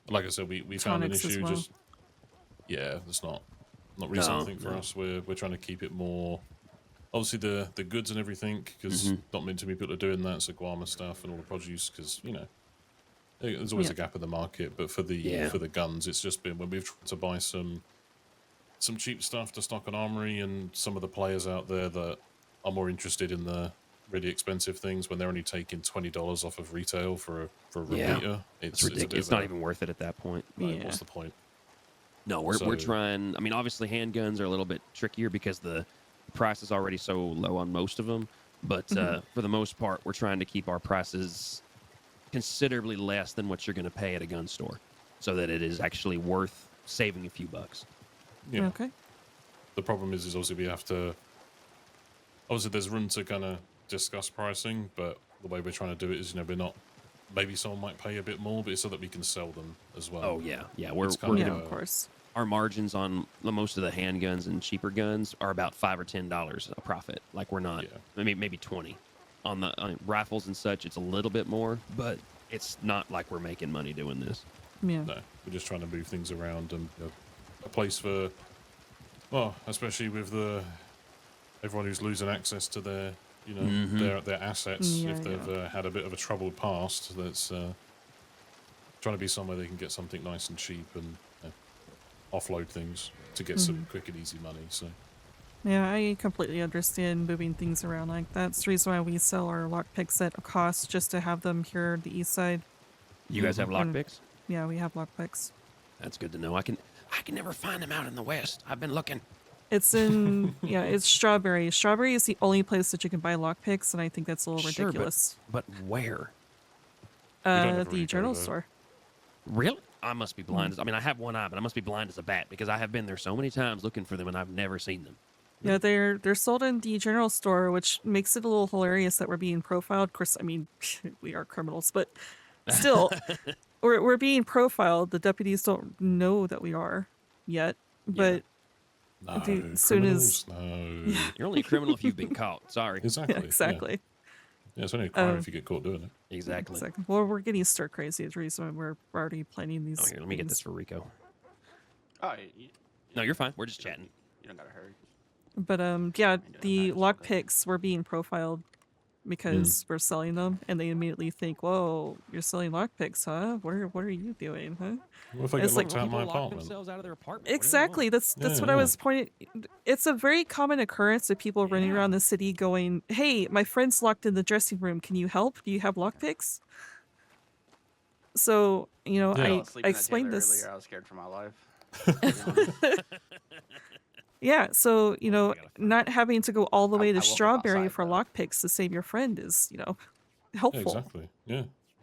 like I said, we found an Tonics as issue. well. Just that's not really No, something for no. us. We're trying to keep it more. Obviously, the goods and everything, because not meant to be people are doing that. So guarma stuff and all the produce, because there's always a gap in the market. But for the guns, it's just been when we've tried to buy some cheap stuff to stock an armory, and some of the players out there that are more interested in the really expensive things when they're only taking $20 off of retail for a repeater. It's ridiculous. It's not even worth it at that point. Like, what's the point? No, we're So- trying. I mean, obviously, handguns are a little bit trickier because the price is already so low on most of them. But for the most part, we're trying to keep our prices considerably less than what you're going to pay at a gun store, so that it is actually worth saving a few bucks. Yeah. Okay. The problem is obviously we have to. Obviously, there's room to kind of discuss pricing, but the way we're trying to do it is, we're not. Maybe someone might pay a bit more, but it's so that we can sell them as well. Oh yeah, we're It's kind Yeah, of of course. our margins on most of the handguns and cheaper guns are about $5 or $10 a profit. Like we're not, maybe 20. On the rifles and such, it's a little bit more, but it's not like we're making money doing this. Yeah. No, we're just trying to move things around and a place for. Well, especially with everyone who's losing access to their their assets Yeah, if they've had a bit of a troubled past. That's trying to be somewhere they can get something nice and cheap and offload things to get some quick and easy money. So Yeah, I completely understand moving things around like that. That's the reason why we sell our lockpicks at a cost, just to have them here on the east side. You guys have lockpicks? Yeah, we have lockpicks. That's good to know. I can never find them out in the west. I've been looking. It's in it's Strawberry. Strawberry is the only place that you can buy lockpicks, and I think that's a little Sure, ridiculous. But where? don't ever The really go journal there. store. Really? I must be blind. I mean, I have one eye, but I must be blind as a bat because I have been there so many times looking for them and I've never seen them. Yeah, they're sold in the general store, which makes it a little hilarious that we're being profiled. Of course, I mean, we are criminals, but still, we're being profiled. The deputies don't know that we are yet, but no, as soon as no. You're only a criminal if you've been caught. Sorry. Exactly. yeah, exactly. Yeah, it's only a crime if you get caught doing it. Exactly. Exactly. Well, we're getting stir crazy. It's the reason we're already planning these. Oh, here, let me get this things. for Rico. Oh, No, you're fine. We're just chatting. You don't gotta hurry. But yeah, the lockpicks were being profiled because we're selling them, and they immediately think, "Whoa, you're selling lockpicks, huh? What are you doing, huh?" What if I It's get like locked out of my People lock apartment? themselves out of their apartment. What do they Exactly. want? That's what I Yeah. was pointing. It's a very common occurrence of people running Yeah. around the city going, "Hey, my friend's locked in the dressing room. Can you help? Do you have lockpicks?" So, you know, Yeah. I I fell asleep in that explained Taylor this. earlier. I was scared for my life. To be honest. Yeah, so, you know, I gotta find not having to go all the way I to woke up Strawberry outside, for though. lockpicks to save your friend is, you know, Yeah, helpful. exactly. Yeah.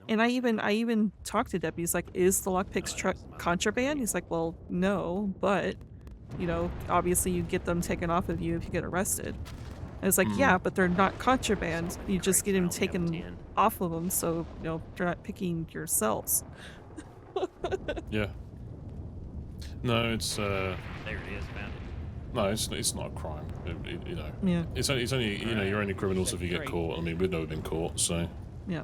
And I even talked to Debbie. He's like, "Is the lockpicks Oh, truck that's my contraband?" He's like, "Well, no, but you know, obviously you get them taken off of you if you get arrested." And it's like, "Yeah, but they're not contraband. You just get them taken off of them, so you know they're not picking your cells." Yeah. No, it's There it is. Found it. no, it's not a crime. You know, Yeah, it's only you know you're only criminals if you get Great. caught. I mean, we've never been caught, so yeah.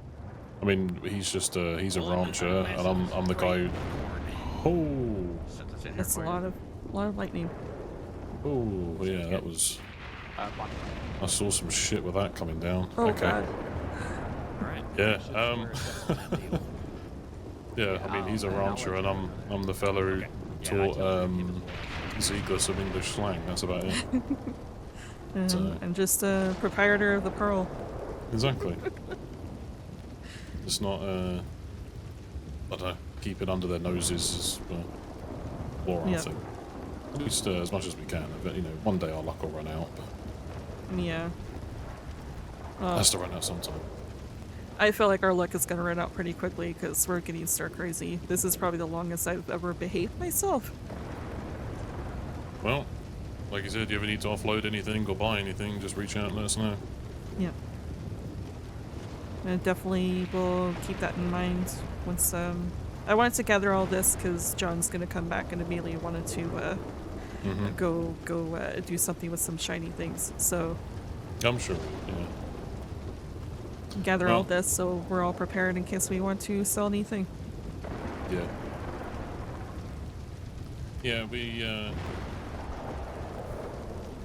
I mean, he's just he's a rancher, and I'm the guy who. Oh, That's a lot of lightning. oh, yeah, that was. I saw some shit with that coming down. Oh Okay. God. All right. Yeah. Deal. Yeah. I mean, he's a rancher, and I'm the fella who taught Ziegler some English slang. That's about it. So- I'm just a proprietor of the Pearl. Exactly. It's not. I don't know. Keep it under their noses is Laura, Yeah. I think. At least as much as we can. But you know, one day our luck will run out. But Yeah. it has to run out sometime. I feel like our luck is going to run out pretty quickly because we're getting stir crazy. This is probably the longest I've ever behaved myself. Well, like you said, if you ever need to offload anything or buy anything, just reach out and let us know. Yeah. I definitely will keep that in mind once I wanted to gather all this because John's going to come back and immediately wanted to go do something with some shiny things. So I'm sure. Yeah. gather Well- all this so we're all prepared in case we want to sell anything. Yeah. Yeah, we I'm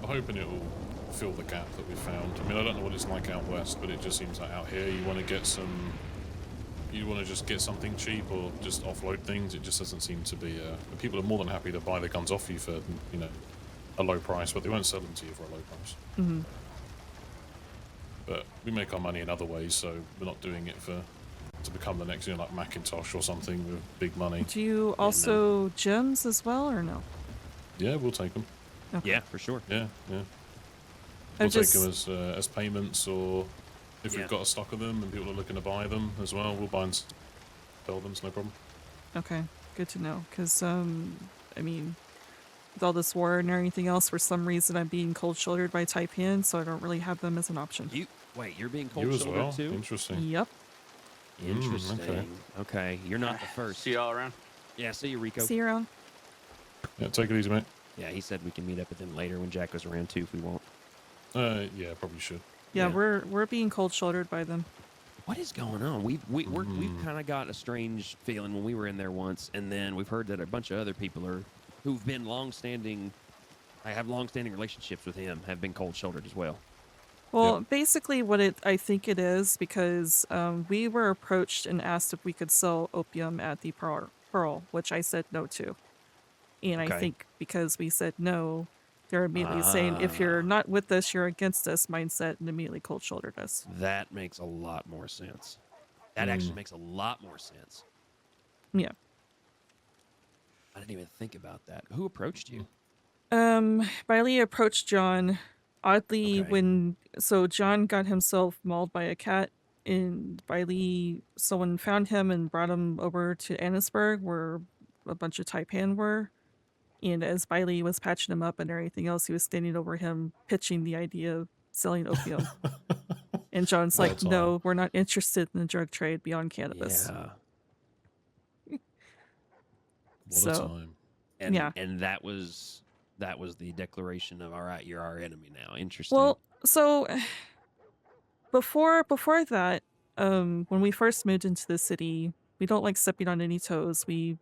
hoping it will fill the gap that we found. I mean, I don't know what it's like out west, but it just seems like out here you want to get some. You want to just get something cheap or just offload things. It just doesn't seem to be. People are more than happy to buy the guns off you for a low price, but they won't sell them to you for a low price. Mm-hmm. But we make our money in other ways, so we're not doing it to become the next, like Macintosh or something with big money. Do you also gems as well or no? Yeah, we'll take them. Okay. Yeah, for sure. Yeah, yeah. I We'll take just- them as payments, or if Yeah. we've got a stock of them and people are looking to buy them as well, we'll buy and sell them. It's no problem. Okay, good to know. Because, I mean, with all this war and everything else, for some reason I'm being cold-shouldered by Taipan, so I don't really have them as an option. You're being You as cold-shouldered well. too. Interesting. Yep. Interesting. Okay, you're not the first. See you all around. Yeah, see you, Rico. See you around. Yeah, take it easy, mate. Yeah, he said we can meet up with him later when Jack goes around too, if we want. Yeah, probably should. Yeah, Yeah. we're being cold-shouldered by them. What is going on? We've kind of got a strange feeling when we were in there once, and then we've heard that a bunch of other people who've been have long-standing relationships with him, have been cold-shouldered as well. Well, basically what I think it is, because we were approached and asked if we could sell opium at the Pearl, which I said no to. And I Okay. think because we said no, they're immediately saying, if you're not with us, you're against us mindset, and immediately cold-shouldered us. That makes a lot more sense. That actually makes a lot more sense. Yeah. I didn't even think about that. Who approached you? Riley approached John. Oddly, Okay. so John got himself mauled by a cat, and someone found him and brought him over to Annisburg, where a bunch of Taipan were. And as Bailey was patching him up and everything else, he was standing over him, pitching the idea of selling opium. And John's like, That's no, we're not interested in the drug trade beyond cannabis. Yeah. What a So- time. And, Yeah. And that was the declaration of, all right, you're our enemy now. Interesting. Well, so before that, when we first moved into the city, we don't like stepping on any toes. We,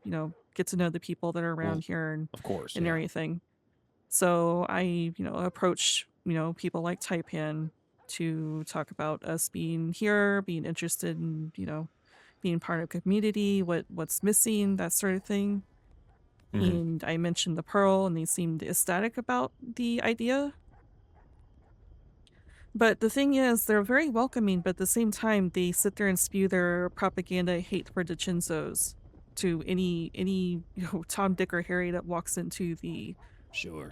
get to know the people that are around here and of course. everything. So I, approached, people like Taipan to talk about us being here, being interested in, being part of community, what's missing, that sort of thing. And I mentioned the pearl, and they seemed ecstatic about the idea. But the thing is, they're very welcoming, but at the same time, they sit there and spew their propaganda hate for DiCinzo's to any Tom, Dick, or Harry that walks into the Sure.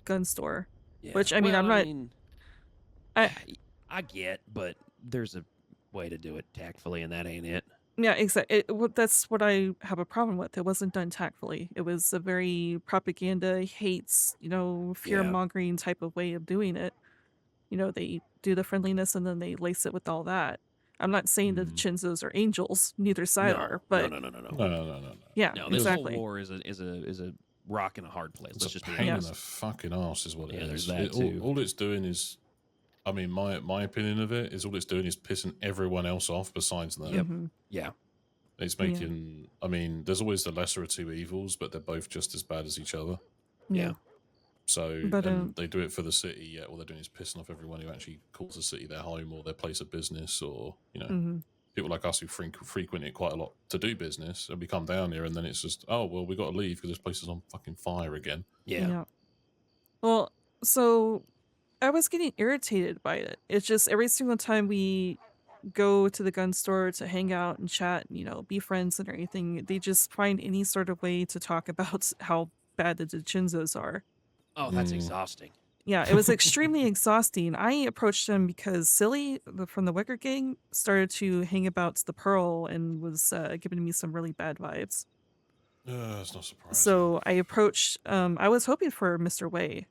gun store. Yeah. Which, I mean, well, I'm not... I get, but there's a way to do it tactfully, and that ain't it. Yeah, exactly. That's what I have a problem with. It wasn't done tactfully. It was a very propaganda, hates, fear-mongering type of way of doing it. They do the friendliness and then they lace it with all that. I'm not saying that the Chinzos are angels, neither side are, but No. yeah, No, this exactly. whole war is a rock in a hard place. It's Let's a just be pain in honest. the fucking arse is what it Yeah, is. there's that too. All it's doing is, I mean, my opinion of it is all it's doing is pissing everyone else off besides them. Yep. Mhm. Yeah. It's making, I mean, there's always the lesser of two evils, but they're both just as bad as each other. Yeah. So, But, and they do it for the city, yet all they're doing is pissing off everyone who actually calls the city their home or their place of business, or, people like us who frequent it quite a lot to do business, and we come down here and then it's just, oh, well, we got to leave because this place is on fucking fire again. Yeah. Well, so I was getting irritated by it. It's just every single time we go to the gun store to hang out and chat, be friends and everything, they just find any sort of way to talk about how bad the DiCinzos are. Oh, that's exhausting. Yeah, it was extremely exhausting. I approached them because Silly from the Wicker Gang started to hang about the Pearl and was giving me some really bad vibes. That's not surprising. So I approached, I was hoping for Mr. Wei,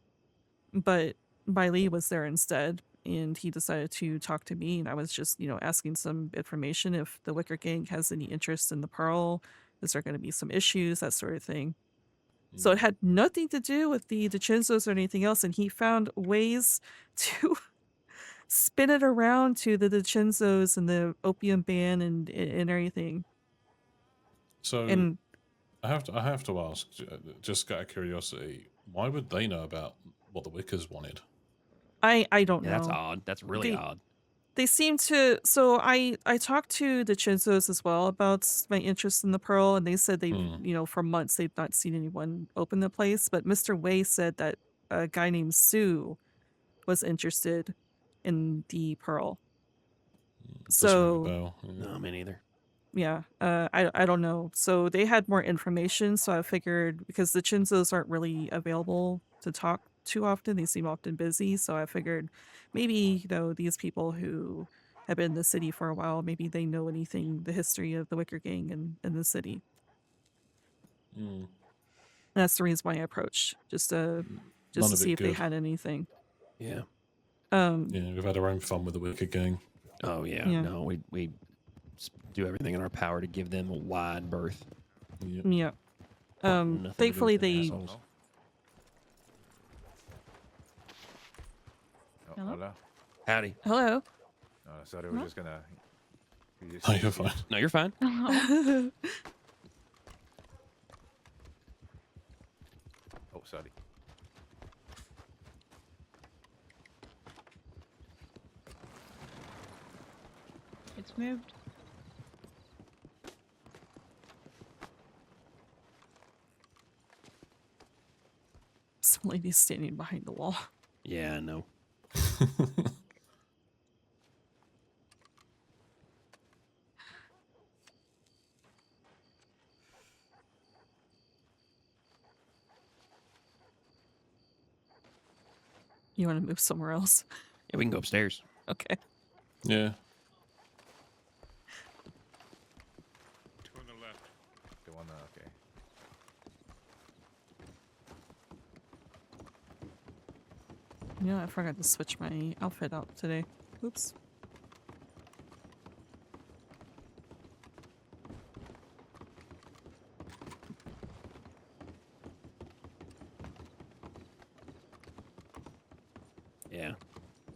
but Lee was there instead, and he decided to talk to me, and I was just, asking some information if the Wicker Gang has any interest in the Pearl, is there going to be some issues, that sort of thing. So it had nothing to do with the DiCinzos or anything else, and he found ways to spin it around to the DiCinzos and the opium ban and everything. So And I have to ask, just out of curiosity, why would they know about what the Wickers wanted? I don't know. That's odd. That's really odd. They seem to. So I talked to the Chinzos as well about my interest in the Pearl, and they said they, for months they've not seen anyone open the place. But Mr. Wei said that a guy named Sue was interested in the Pearl. Doesn't ring a bell. No, me neither. Yeah, I don't know. So they had more information, so I figured because the Chinzos aren't really available to talk too often, they seem often busy, so I figured maybe, these people who have been in the city for a while, maybe they know anything, the history of the Wicker Gang in the city. That's the reason why I approached, just to see if they had anything. Yeah. Yeah, we've had our own fun with the Wicked Gang. Oh, yeah. No, we do everything in our power to give them a wide berth. Yeah. Thankfully they... Hello? Howdy. Hello. Sorry, we're just gonna... Oh, you're fine. No, you're fine. Oh, sorry. It's moved. Some lady's standing behind the wall. Yeah, I know. You want to move somewhere else? Yeah, we can go upstairs. Okay. Yeah. Two on the left. The one, okay. Yeah, I forgot to switch my outfit out today. Oops. Yeah.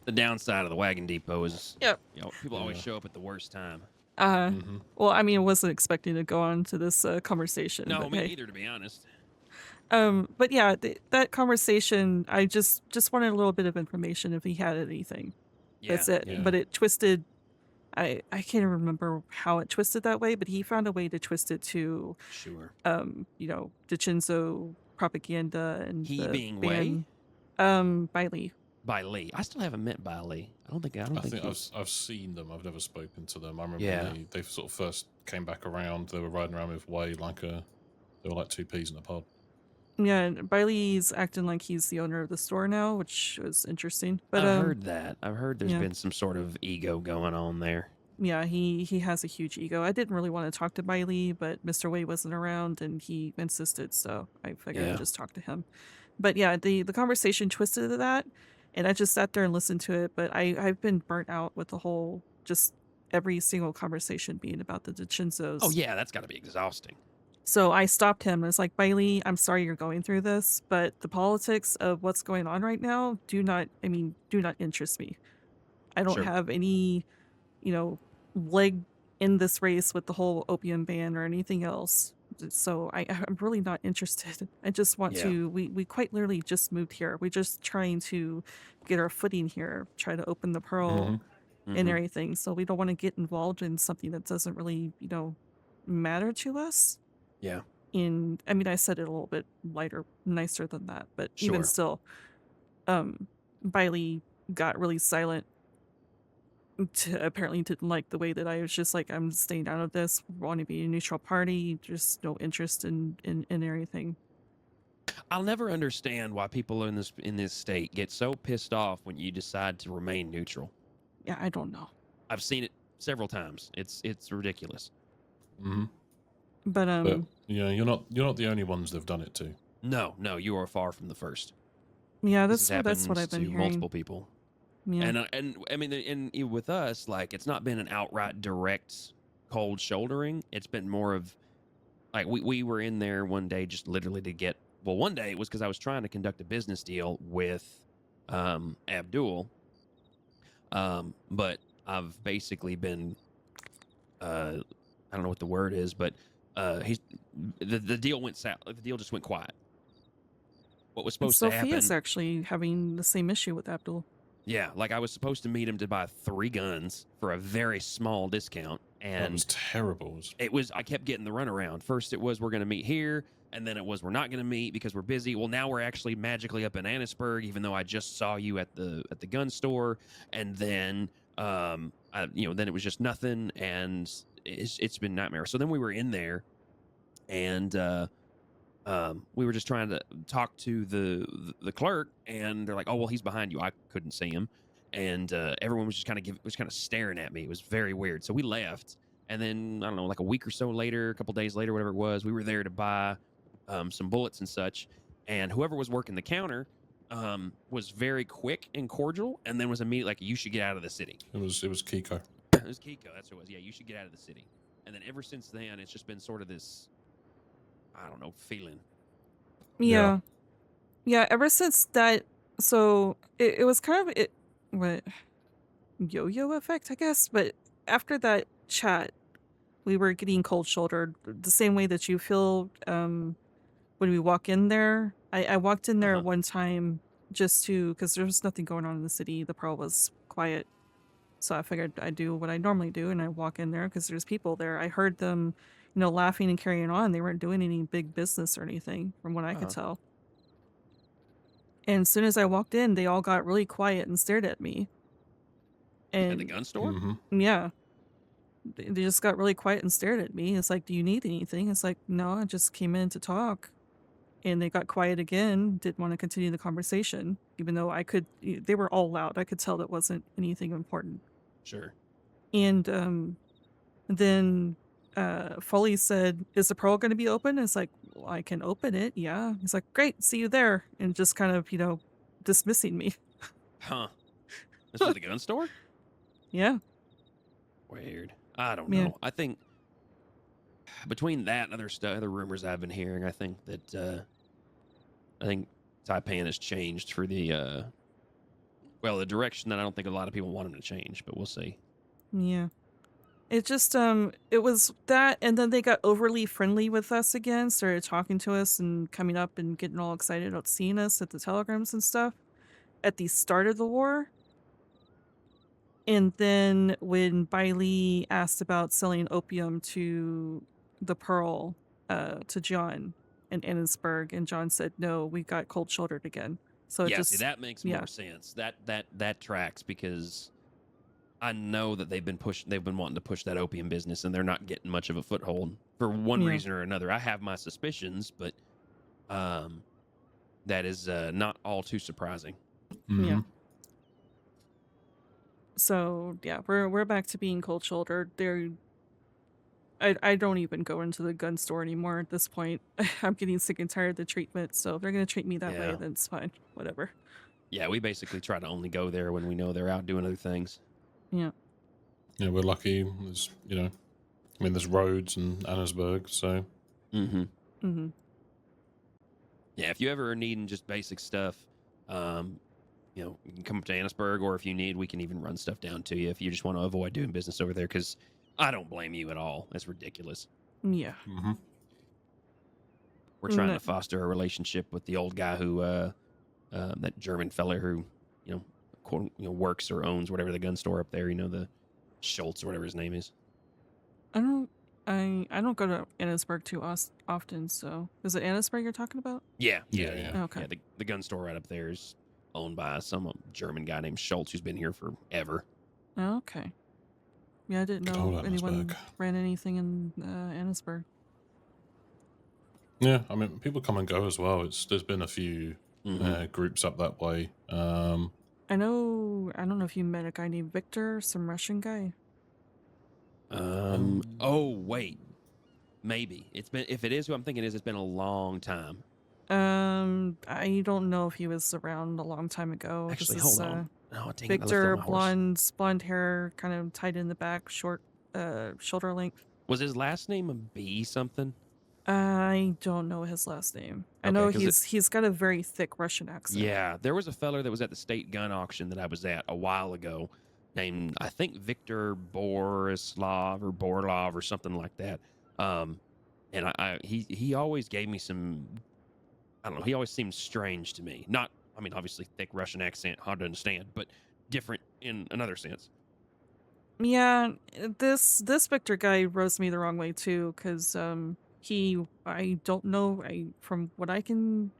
The downside of the wagon depot is, Yep. People always show up at the worst time. Well, I mean, I wasn't expecting to go on to this conversation. No, but me hey. neither, to be honest. But yeah, that conversation, I just wanted a little bit of information if he had anything. That's it. yeah. But it twisted. I can't remember how it twisted that way, but he found a way to twist it to, Sure. DiCenzo propaganda and He the being ban. Bailey. By Lee. I still haven't met by Lee. I think I've seen them. I've never spoken to them. I remember Yeah. when they sort of first came back around. They were riding around with Way they were like two peas in a pod. Yeah, and Bailey's acting like he's the owner of the store now, which was interesting. But I've heard that. I've heard there's yeah. been some sort of ego going on there. Yeah, he has a huge ego. I didn't really want to talk to Bailey, but Mr. Wade wasn't around and he insisted, so I figured I'd just talk to him. But yeah, the conversation twisted to that, and I just sat there and listened to it, but I've been burnt out with the whole, just every single conversation being about the DiCenzos. Oh yeah, that's got to be exhausting. So I stopped him and I was like, Bailey, I'm sorry you're going through this, but the politics of what's going on right now do not interest me. I don't Sure. have any, leg in this race with the whole opium ban or anything else. So I'm really not interested. I just want to, we quite literally just moved here. We're just trying to get our footing here, try to open the pearl and everything. So we don't want to get involved in something that doesn't really, matter to us. Yeah. I said it a little bit nicer than that, but even Sure. still, Bailey got really silent. Apparently didn't like the way that I was just like, I'm staying out of this, want to be a neutral party, just no interest in everything. I'll never understand why people in this state get so pissed off when you decide to remain neutral. Yeah, I don't know. I've seen it several times. It's ridiculous. Mm-hmm. But yeah, you're not the only ones that've done it to. No, you are far from the first. Yeah, This that's what I've been to hearing. multiple people. Yeah. And I mean, and with us, like, it's not been an outright direct cold shouldering. It's been more of like we were in there one day just literally to get. Well, one day it was because I was trying to conduct a business deal with Abdul. But I've basically been I don't know what the word is, but the deal went south. The deal just went quiet. What was supposed to happen? Sophia's actually having the same issue with Abdul. Yeah, like I was supposed to meet him to buy 3 guns for a very small discount, and That was terrible. it was. I kept getting the runaround. First, it was we're going to meet here, and then it was we're not going to meet because we're busy. Well, now we're actually magically up in Annisburg, even though I just saw you at the gun store, and then then it was just nothing, and it's been nightmare. So then we were in there, and we were just trying to talk to the clerk, and they're like, "Oh, well, he's behind you." I couldn't see him, and everyone was just kind of staring at me. It was very weird. So we left, and then I don't know, like a week or so later, a couple days later, whatever it was, we were there to buy some bullets and such. And whoever was working the counter was very quick and cordial, and then was immediately like, "You should get out of the city." It was Kiko. It was Kiko. That's who it was. Yeah, you should get out of the city. And then ever since then, it's just been sort of this, I don't know, feeling. Yeah. Yeah, ever since that, so it was kind of what yo-yo effect, I guess, but after that chat, we were getting cold shouldered the same way that you feel when we walk in there. I walked in there one time just because there was nothing going on in the city. The pearl was quiet. So I figured I'd do what I normally do, and I walk in there because there's people there. I heard them, laughing and carrying on. They weren't doing any big business or anything, from what I could tell. And as soon as I walked in, they all got really quiet and stared at me. And At the gun store? Mm-hmm. yeah, they just got really quiet and stared at me. It's like, "Do you need anything?" It's like, "No, I just came in to talk." And they got quiet again, didn't want to continue the conversation, even though they were all loud. I could tell that wasn't anything important. Sure. And then Foley said, "Is the pearl going to be open?" It's like, "Well, I can open it, yeah." He's like, "Great, see you there," and just kind of, dismissing me. Huh. This was the gun store? Yeah. Weird. I don't know. Yeah. I think between that and other rumors I've been hearing, I think that Taipan has changed for the direction that I don't think a lot of people want him to change, but we'll see. Yeah. It just, it was that, and then they got overly friendly with us again, started talking to us and coming up and getting all excited about seeing us at the telegrams and stuff at the start of the war. And then when Bailey asked about selling opium to the Pearl, to John in Annisburg, and John said, no, we got cold shouldered again. So it Yeah, just, see, that makes yeah. more sense. That tracks, because I know that they've been wanting to push that opium business, and they're not getting much of a foothold for one Yeah. reason or another. I have my suspicions, but that is not all too surprising. Yeah. So yeah, we're back to being cold shouldered. I don't even go into the gun store anymore at this point. I'm getting sick and tired of the treatment, so if they're gonna treat me that way, Yeah. then it's fine. Whatever. Yeah, we basically try to only go there when we know they're out doing other things. Yeah. Yeah, we're lucky. There's, there's roads in Annisburg, so. Mm-hmm. Mm-hmm. Yeah, if you ever are needing just basic stuff, you can come up to Annisburg, or if you need, we can even run stuff down to you if you just want to avoid doing business over there, because I don't blame you at all. That's ridiculous. Yeah. Mm-hmm. We're trying to foster a relationship with the old guy who, that German fella who, works or owns whatever the gun store up there. The Schultz or whatever his name is. I don't go to Annisburg too often. So is it Annisburg you're talking about? Yeah. Okay. Yeah, the gun store right up there is owned by some German guy named Schultz who's been here forever. Oh, okay. Yeah, I didn't know anyone ran anything in Annisburg. Yeah, I mean, people come and go as well. There's been a few groups up that way. I don't know if you met a guy named Victor, some Russian guy. Oh wait, maybe if it is who I'm thinking it is, it's been a long time. I don't know if he was around a long time ago. Actually, hold on. Oh, dang Victor, it, blonde hair, kind of tied in the back, short, shoulder length. Was his last name a B something? I don't know his last name. I Okay, know he's got a very thick Russian accent. Yeah, there was a feller that was at the state gun auction that I was at a while ago, named I think Victor Borislav or Borlov or something like that. And he always gave me some. I don't know. He always seemed strange to me. Not, I mean, obviously thick Russian accent, hard to understand, but different in another sense. Yeah, this Victor guy rubs me the wrong way too, because I don't know, from what I can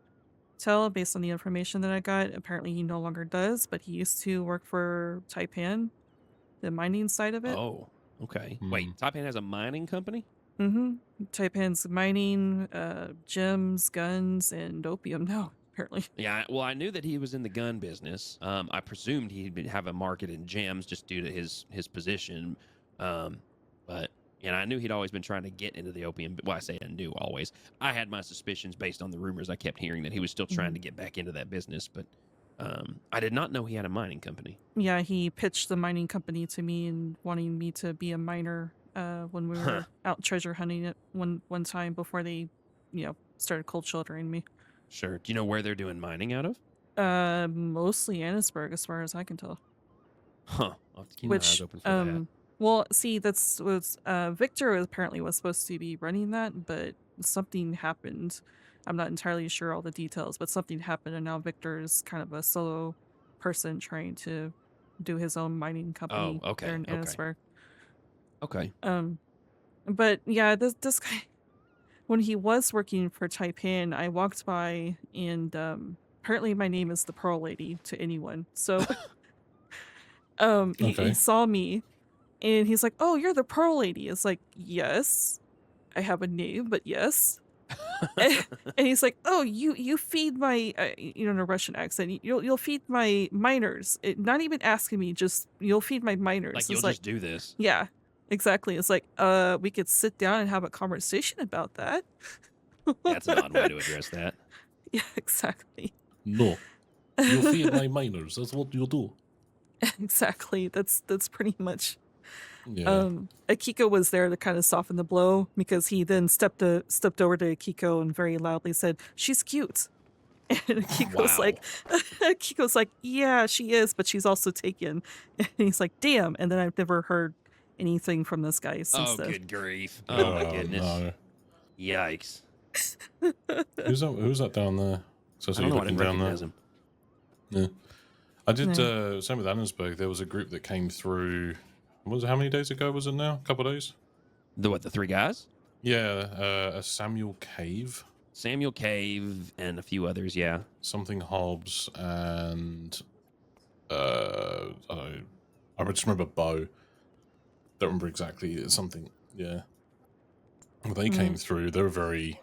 tell based on the information that I got, apparently he no longer does, but he used to work for Taipan, the mining side of it. Oh, okay. Wait, Taipan has a mining company? Mm-hmm. Taipan's mining, gems, guns, and opium now, apparently. Yeah, well, I knew that he was in the gun business. I presumed he'd have a market in gems just due to his position. But I knew he'd always been trying to get into the opium. Well, I say I knew always. I had my suspicions based on the rumors I kept hearing that he was still trying to get back into that business. But I did not know he had a mining company. Yeah, he pitched the mining company to me and wanting me to be a miner when we were out treasure hunting it one time before they, started cold shouldering me. Sure. Do you know where they're doing mining out of? Mostly Annisburg, as far as I can tell. Huh. I'll have to keep my eyes open for that. Well, see, Victor apparently was supposed to be running that, but something happened. I'm not entirely sure all the details, but something happened, and now Victor is kind of a solo person trying to do his own mining company there in Annisburg. Okay. But yeah, this guy, when he was working for Taipan, I walked by, and apparently my name is the Pearl Lady to anyone. So he saw me, and he's like, "Oh, you're the Pearl Lady." It's like, yes, I have a name, but yes. and he's like, "Oh, you feed my," in a Russian accent, you'll feed my miners. Not even asking me, just you'll feed my miners. Like, you'll just do this. Yeah, exactly. It's like, we could sit down and have a conversation about that. That's an odd way to address that. Yeah, exactly. No, you feed my miners. That's what you do. Exactly. That's pretty much. Yeah. Akiko was there to kind of soften the blow, because he then stepped over to Akiko and very loudly said, "She's cute." And Akiko's like, "Yeah, she is, but she's also taken." And he's like, "Damn." And then I've never heard anything from this guy since then. Good grief. Oh my goodness. No. Yikes. Who's that down there? I don't know, I didn't recognize him. Yeah. I did Yeah. same with Annesburg. There was a group that came through. Was it how many days ago? Was it now? A couple of days? The 3 guys? Yeah, a Samuel Cave, Samuel Cave and a few others. Yeah. something Hobbs, and I don't know. I just remember Bo. Don't remember exactly. It's something. Yeah. Well, they came through. They were very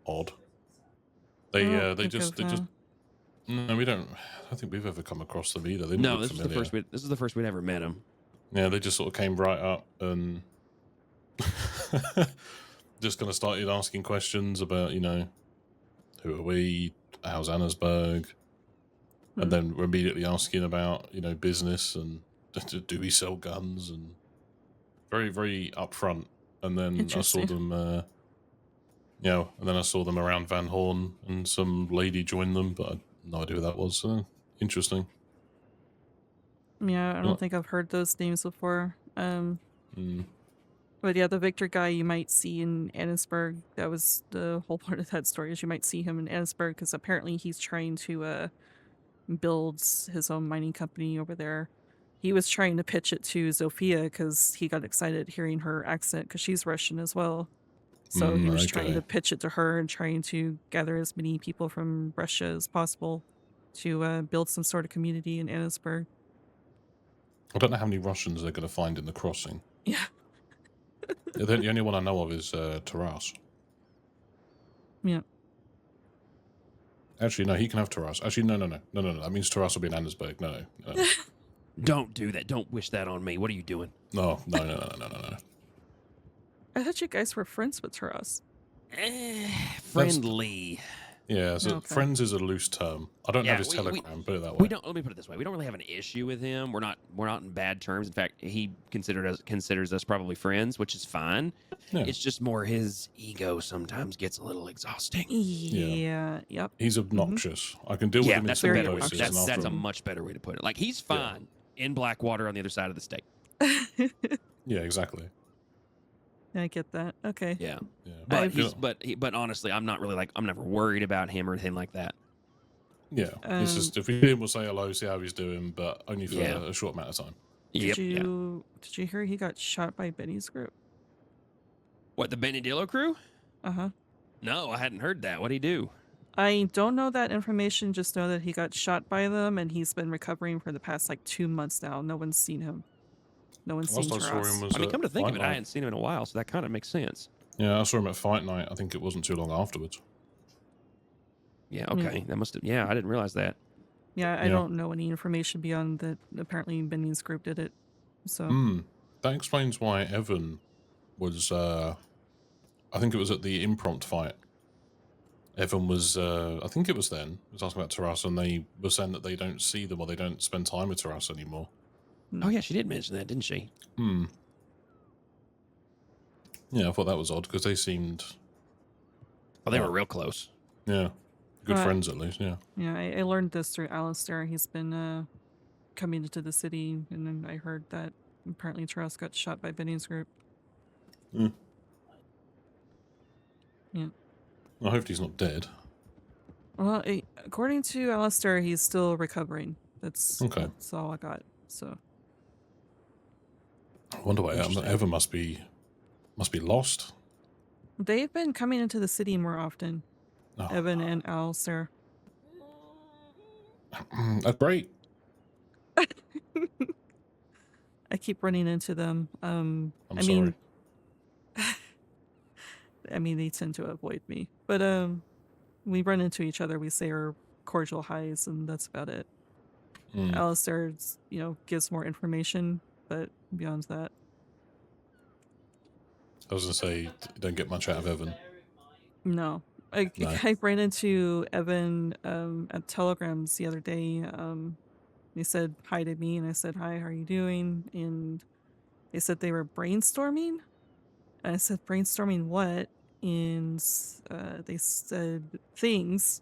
odd. They just no, we don't. I don't think we've ever come across them either. They didn't No, look this was the familiar. first. This is the first we'd ever met them. Yeah, they just sort of came right up and just kind of started asking questions about, who are we, how's Annesburg, and then we're immediately asking about, business and do we sell guns, and very, very upfront. And then I saw them, and then I saw them around Van Horn, and some lady joined them, but I had no idea who that was. So interesting. Yeah, I don't think I've heard those names before. But yeah, the Victor guy you might see in Annesburg. That was the whole part of that story. Is you might see him in Annesburg because apparently he's trying to build his own mining company over there. He was trying to pitch it to Zofia because he got excited hearing her accent because she's Russian as well. So he was trying to pitch it to her and trying to gather as many people from Russia as possible to build some sort of community in Annesburg. I don't know how many Russians they're going to find in the crossing. Yeah. The only one I know of is Taras. Yeah. Actually, no, he can have Taras. Actually, no. That means Taras will be in Annesburg. No. Don't do that. Don't wish that on me. What are you doing? No. I thought you guys were friends with Taras. Friendly. Yeah, so friends is a loose term. I don't have his telegram, put it that way. We don't. Let me put it this way: we don't really have an issue with him. We're not in bad terms. In fact, he considers us probably friends, which is fine. Yeah. It's just more his ego sometimes gets a little exhausting. Yeah. Yep. He's obnoxious. I can deal with him in that's some a better way. doses. That's a much better way to put it. Like he's fine in Blackwater on the other side of the state. Yeah, exactly. I get that. Okay. Yeah. But honestly, I'm not really I'm never worried about him or anything like that. Yeah. It's just if we see him, we'll say hello, see how he's doing, but only for a short amount of time. Did you hear he got shot by Benny's group? What, the Benny Dillo crew? Uh-huh. No, I hadn't heard that. What'd he do? I don't know that information, just know that he got shot by them and he's been recovering for the past 2 months now. No one's seen him. No one's seen Taras. I mean, come to think of it, I hadn't seen him in a while, so that kind of makes sense. Yeah, I saw him at Fight Night. I think it wasn't too long afterwards. Yeah, okay. That must have... Yeah, I didn't realize that. Yeah, I don't know any information beyond that. Apparently, Benny's group did it. So... That explains why Evan was... I think it was at the impromptu fight. Evan was... I think it was then. He was asking about Taras, and they were saying that they don't see them or they don't spend time with Taras anymore. Oh, yeah, she did mention that, didn't she? Yeah, I thought that was odd, because they seemed... Oh, they were real close. Yeah. Good friends, at least, yeah. Yeah, I learned this through Alistair. He's been coming into the city, and then I heard that apparently Taras got shot by Benny's group. Yeah. Yeah. I hope he's not dead. Well, according to Alistair, he's still recovering. That's all I got, so... I wonder why Evan must be lost. They've been coming into the city more often. Oh. Evan and Alistair. That's great. I keep running into them. I'm sorry. I mean, they tend to avoid me. But we run into each other. We say our cordial highs, and that's about it. Alistair, gives more information, but beyond that. I was going to say, you don't get much out of Evan. No. I ran into Evan at Telegrams the other day. They said hi to me, and I said, hi, how are you doing? And they said they were brainstorming. And I said, brainstorming what? And they said things.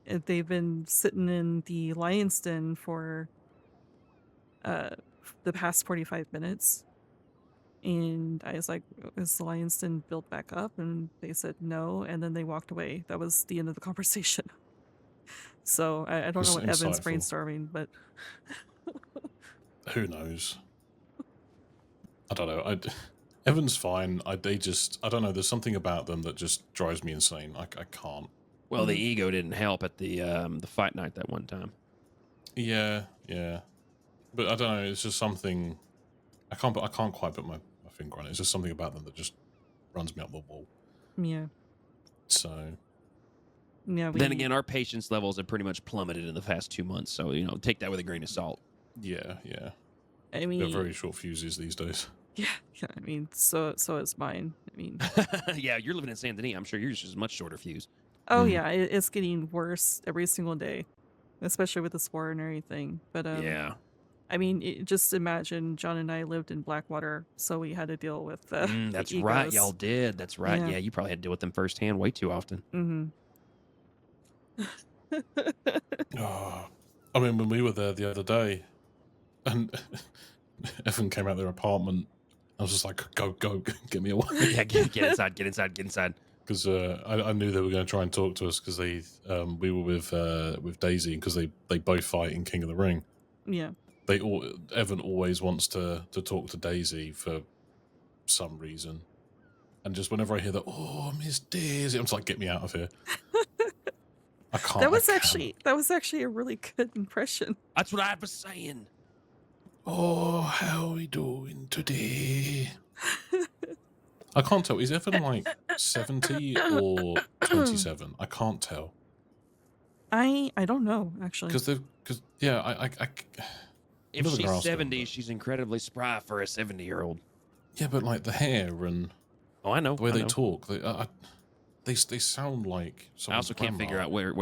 They've been sitting in the lion's den for the past 45 minutes. And I was like, is the lion's den built back up? And they said no, and then they walked away. That was the end of the conversation. So I don't know It's what Evan's insightful. brainstorming, but Who knows? I don't know. Evan's fine. I don't know. There's something about them that just drives me insane. I can't. Well, the ego didn't help at the fight night that one time. Yeah. But I don't know. It's just something. I can't quite put my finger on it. It's just something about them that just runs me up the wall. yeah. So. Yeah. Then again, our patience levels have pretty much plummeted in the past 2 months. So take that with a grain of salt. Yeah. I mean, They're very short fuses these days. Yeah. I mean, so is mine. I mean, yeah, you're living in Saint Denis. I'm sure yours is much shorter fuse. oh yeah, it's getting worse every single day, especially with this war and everything. But Yeah. I mean, just imagine John and I lived in Blackwater, so we had to deal with That's the right, egos. y'all did. That's right. Yeah. Yeah, you probably had to deal with them firsthand way too often. Oh, I mean, when we were there the other day, and Evan came out their apartment, I was just like, "Go, get me away!" Yeah, get inside, get inside. Because I knew they were going to try and talk to us because we were with Daisy because they both fight in King of the Ring. Yeah. Evan always wants to talk to Daisy for some reason, and just whenever I hear that, "Oh, Miss Daisy," I'm just like, "Get me out of here!" I can't. That was actually a really good impression. That's what I was saying. Oh, how are we doing today? I can't tell. Is Evan like 70 or 27? I can't tell. I don't know actually. Because yeah, I If never she's gonna ask her, 70, but- she's incredibly spry for a 70-year-old. Yeah, but like the hair and Oh, I know. the way I they know. talk, they sound like. I also can't figure out where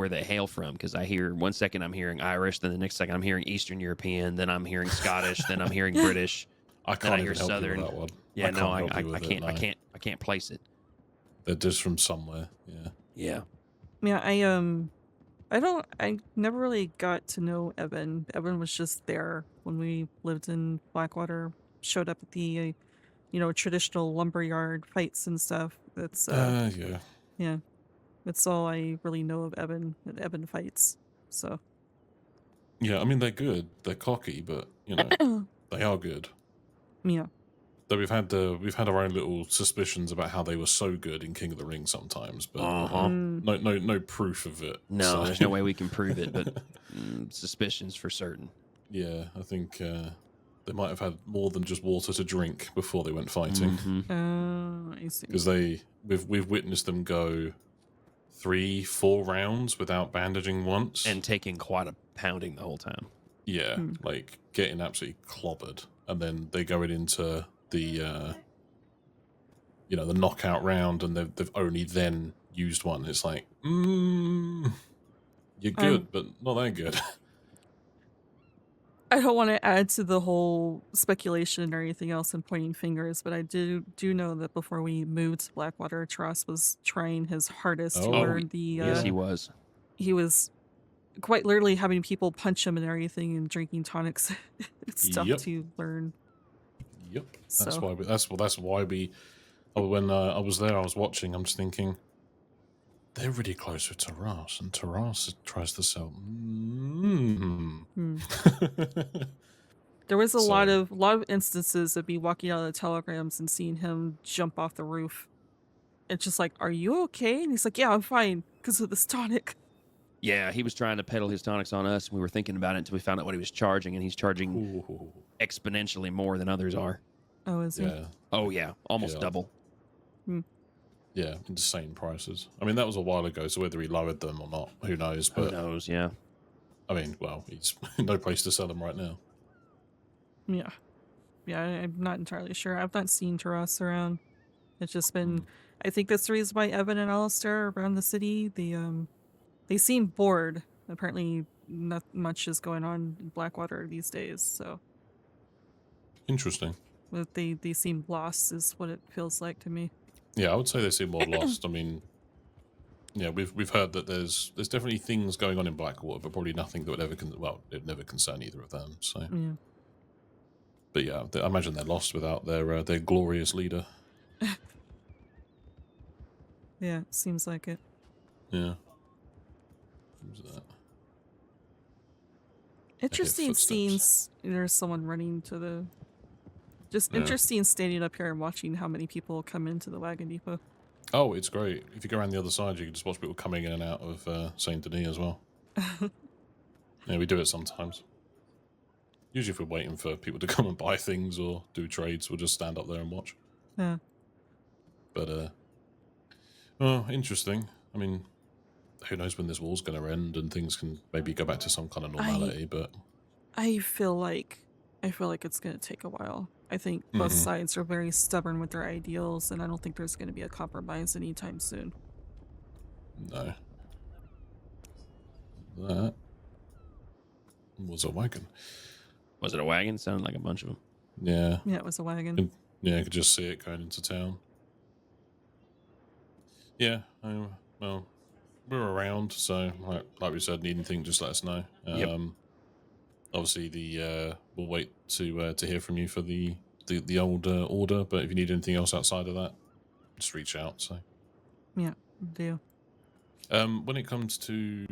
they hail from because I hear one second I'm hearing Irish, then the next second I'm hearing Eastern European, then I'm hearing Scottish, then I'm hearing British. I then can't I hear even help Southern. you with that one. Yeah, I no, can't I help you with it, no. I can't place it. They're just from somewhere. Yeah. Yeah. Yeah, I never really got to know Evan. Evan was just there when we lived in Blackwater, showed up at the traditional lumberyard fights and stuff. That's Yeah. yeah. That's all I really know of Evan and Evan fights. So Yeah, I mean they're good. They're cocky, but they are good. yeah. Though we've had our own little suspicions about how they were so good in King of the Ring sometimes, but no proof of it. No, so- there's no way we can prove it, but suspicions for certain. Yeah, I think they might have had more than just water to drink before they went fighting, I see. because we've witnessed them go 3-4 rounds without bandaging once, And taking quite a pounding the whole time. yeah, like getting absolutely clobbered, and then they go into the the knockout round, and they've only then used one. It's like, you're good, but not that good. I don't want to add to the whole speculation or anything else and pointing fingers, but I do know that before we moved to Blackwater, Taras was trying his hardest to Oh, learn the. Yes, he was. He was quite literally having people punch him and everything, and drinking tonics and stuff Yep. to learn. Yep, that's So- why we. Oh, when I was there, I was watching. I'm just thinking, they're really close with Taras, and Taras tries to sell. There was a lot So- of instances of me walking out of the telegrams and seeing him jump off the roof. It's just like, are you okay? And he's like, yeah, I'm fine because of this tonic. Yeah, he was trying to peddle his tonics on us, and we were thinking about it until we found out what he was charging, and he's charging Ooh, exponentially more than others are. Oh, is he? yeah, Oh, yeah, almost Yeah. double. yeah, insane prices. I mean, that was a while ago, so whether he lowered them or not, who knows? Who But knows, yeah. I mean, well, he's no place to sell them right now. Yeah. Yeah, I'm not entirely sure. I've not seen Taras around. It's just been I think that's the reason why Evan and Alistair are around the city. They seem bored. Apparently not much is going on in Blackwater these days, so Interesting. but they seem lost is what it feels like to me. Yeah, I would say they seem more lost. I mean, yeah, we've heard that there's definitely things going on in Blackwater, but probably nothing that would ever it'd never concern either of them. So, Yeah. but yeah, I imagine they're lost without their glorious leader. Yeah, seems like it. Yeah. Who's that? Interesting footsteps. scenes. There's someone running to the. Just Yeah. interesting standing up here and watching how many people come into the wagon depot. Oh, it's great. If you go around the other side, you can just watch people coming in and out of Saint Denis as well. Yeah, we do it sometimes. Usually, if we're waiting for people to come and buy things or do trades, we'll just stand up there and watch. Yeah. But oh, interesting. I mean, who knows when this war's going to end and things can maybe go back to some kind of normality. But I feel like it's gonna take a while. I think both sides are very stubborn with their ideals, and I don't think there's gonna be a compromise anytime soon. no, that was a wagon. Was it a wagon? Sounded like a bunch of them. Yeah. Yeah, it was a wagon. Yeah, I could just see it going into town. Yeah, well, we're around, so like we said, need anything, just let us know. Yep. Obviously, we'll wait to hear from you for the old order, but if you need anything else outside of that, just reach out. So Yeah, do. when it comes to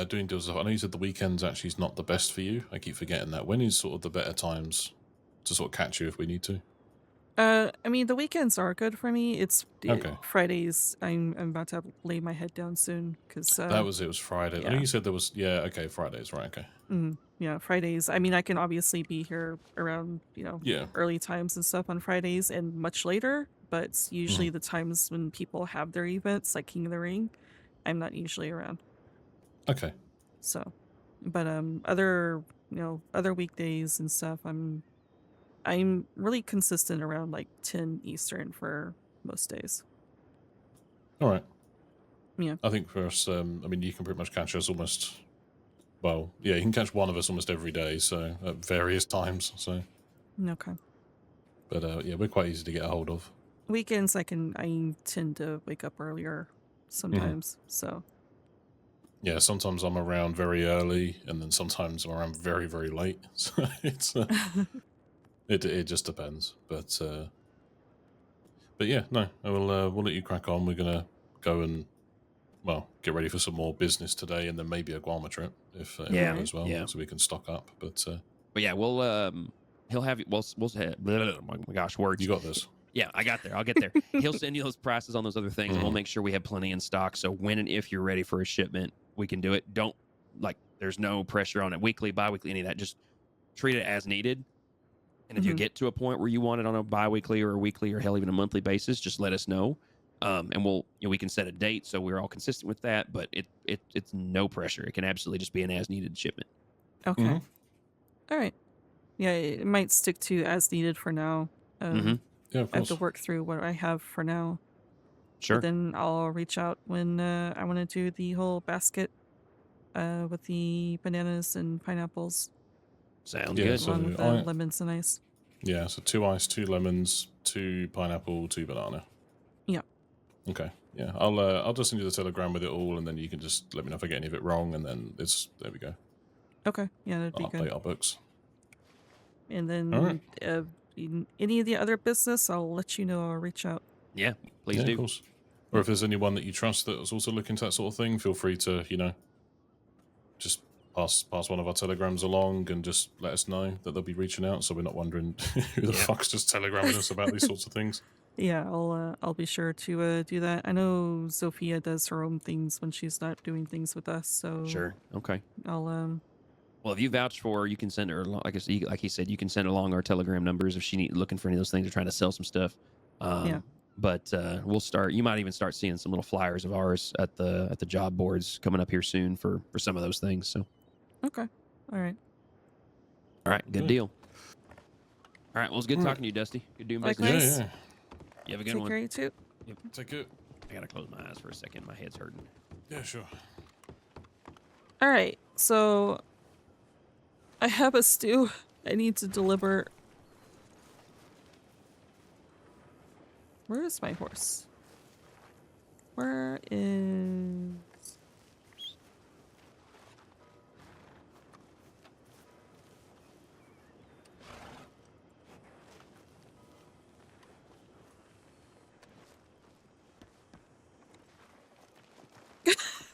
doing deals, I know you said the weekends actually is not the best for you. I keep forgetting that. When is sort of the better times to sort of catch you if we need to? I mean, the weekends are good for me. It's Okay. Fridays. I'm about to lay my head down soon because That was it. Was Friday? yeah. I know you said there was. Yeah. Okay. Fridays. Right. Okay. Yeah, Fridays. I mean, I can obviously be here around Yeah. early times and stuff on Fridays and much later, but it's usually the times when people have their events, like King of the Ring. I'm not usually around. Okay. So, but other other weekdays and stuff, I'm really consistent around like 10 Eastern for most days. All right. Yeah. I think for us, I mean, you can pretty much catch us almost. Well, yeah, you can catch one of us almost every day, so at various times. So. Okay. But yeah, we're quite easy to get a hold of. Weekends, I tend to wake up earlier sometimes. So. Yeah, sometimes I'm around very early, and then sometimes I'm around very, very late. So it's it just depends. But yeah, no, we'll let you crack on. We're gonna go and get ready for some more business today, and then maybe a Guarma trip if it goes well, so we can stock up. But yeah, we'll he'll have you. We'll say, oh my gosh, words. You got this. Yeah, I got there. I'll get there. He'll send you those prices on those other things, and we'll make sure we have plenty in stock. So when and if you're ready for a shipment, we can do it. Don't there's no pressure on it. Weekly, bi-weekly, any of that. Just treat it as needed. And if you get to a point where you want it on a bi-weekly or a weekly or hell even a monthly basis, just let us know. And we can set a date so we're all consistent with that. But it's no pressure. It can absolutely just be an as needed shipment. Okay. All right. Yeah, it might stick to as needed for now. Yeah, of course. I have to work through what I have for now. Sure. But then I'll reach out when I want to do the whole basket with the bananas and pineapples. Sounds good. Along with the lemons and ice. Yeah, so 2 ice, 2 lemons, 2 pineapple, 2 banana. Yeah. Okay. Yeah, I'll just send you the telegram with it all, and then you can just let me know if I get any of it wrong, and then there we go. Okay. Yeah, that'd be I'll good. update our books. And then All right. any of the other business, I'll let you know. I'll reach out. Yeah, please Yeah, do. of course. Or if there's anyone that you trust that's also looking to that sort of thing, feel free to, just pass one of our telegrams along and just let us know that they'll be reaching out, so we're not wondering who the fuck's just telegramming us about these sorts of things. Yeah, I'll be sure to do that. I know Sophia does her own things when she's not doing things with us, so Sure. Okay. I'll Well, if you vouch for her, you can send her. Like he said, you can send along our telegram numbers if she looking for any of those things or trying to sell some stuff. Yeah. But we'll start. You might even start seeing some little flyers of ours at the job boards coming up here soon for some of those things. So. Okay. All right. All right. Good deal. All right. Well, it's good talking to you, Dusty. Good doing business. Likewise. Yeah. You have a good Take one. care, you too. Yep. Take it. I gotta close my eyes for a second. My head's hurting. Yeah, sure. All right. So I have a stew I need to deliver. Where is my horse? Where is...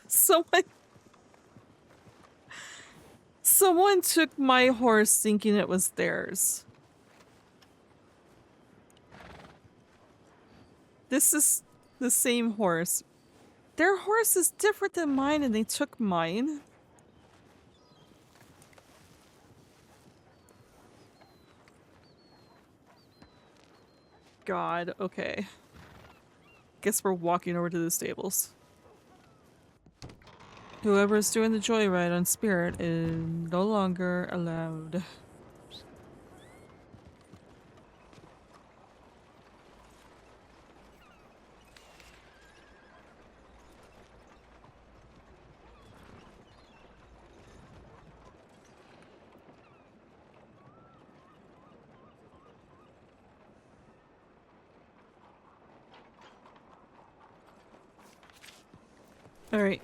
Someone Someone took my horse thinking it was theirs. This is the same horse. Their horse is different than mine and they took mine. God, okay. Guess we're walking over to the stables. Whoever's doing the joyride on Spirit is no longer allowed. Alright,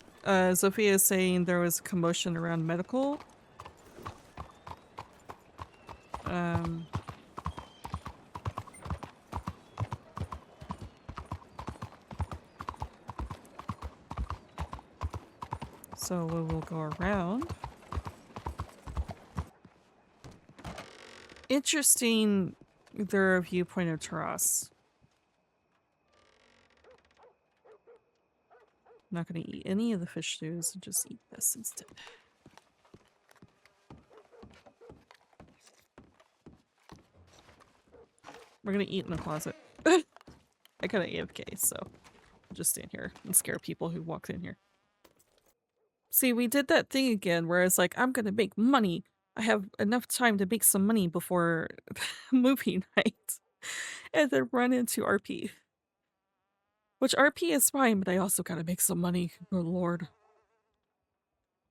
Sophia is saying there was commotion around medical. So we will go around. Interesting, their viewpoint of Taras. I'm not gonna eat any of the fish stews and just eat this instead. We're gonna eat in the closet. I got an AFK, so I'll just stand here and scare people who walk in here. See, we did that thing again where it's like, I'm gonna make money. I have enough time to make some money before movie night. And then run into RP. Which RP is fine, but I also gotta make some money. Oh lord.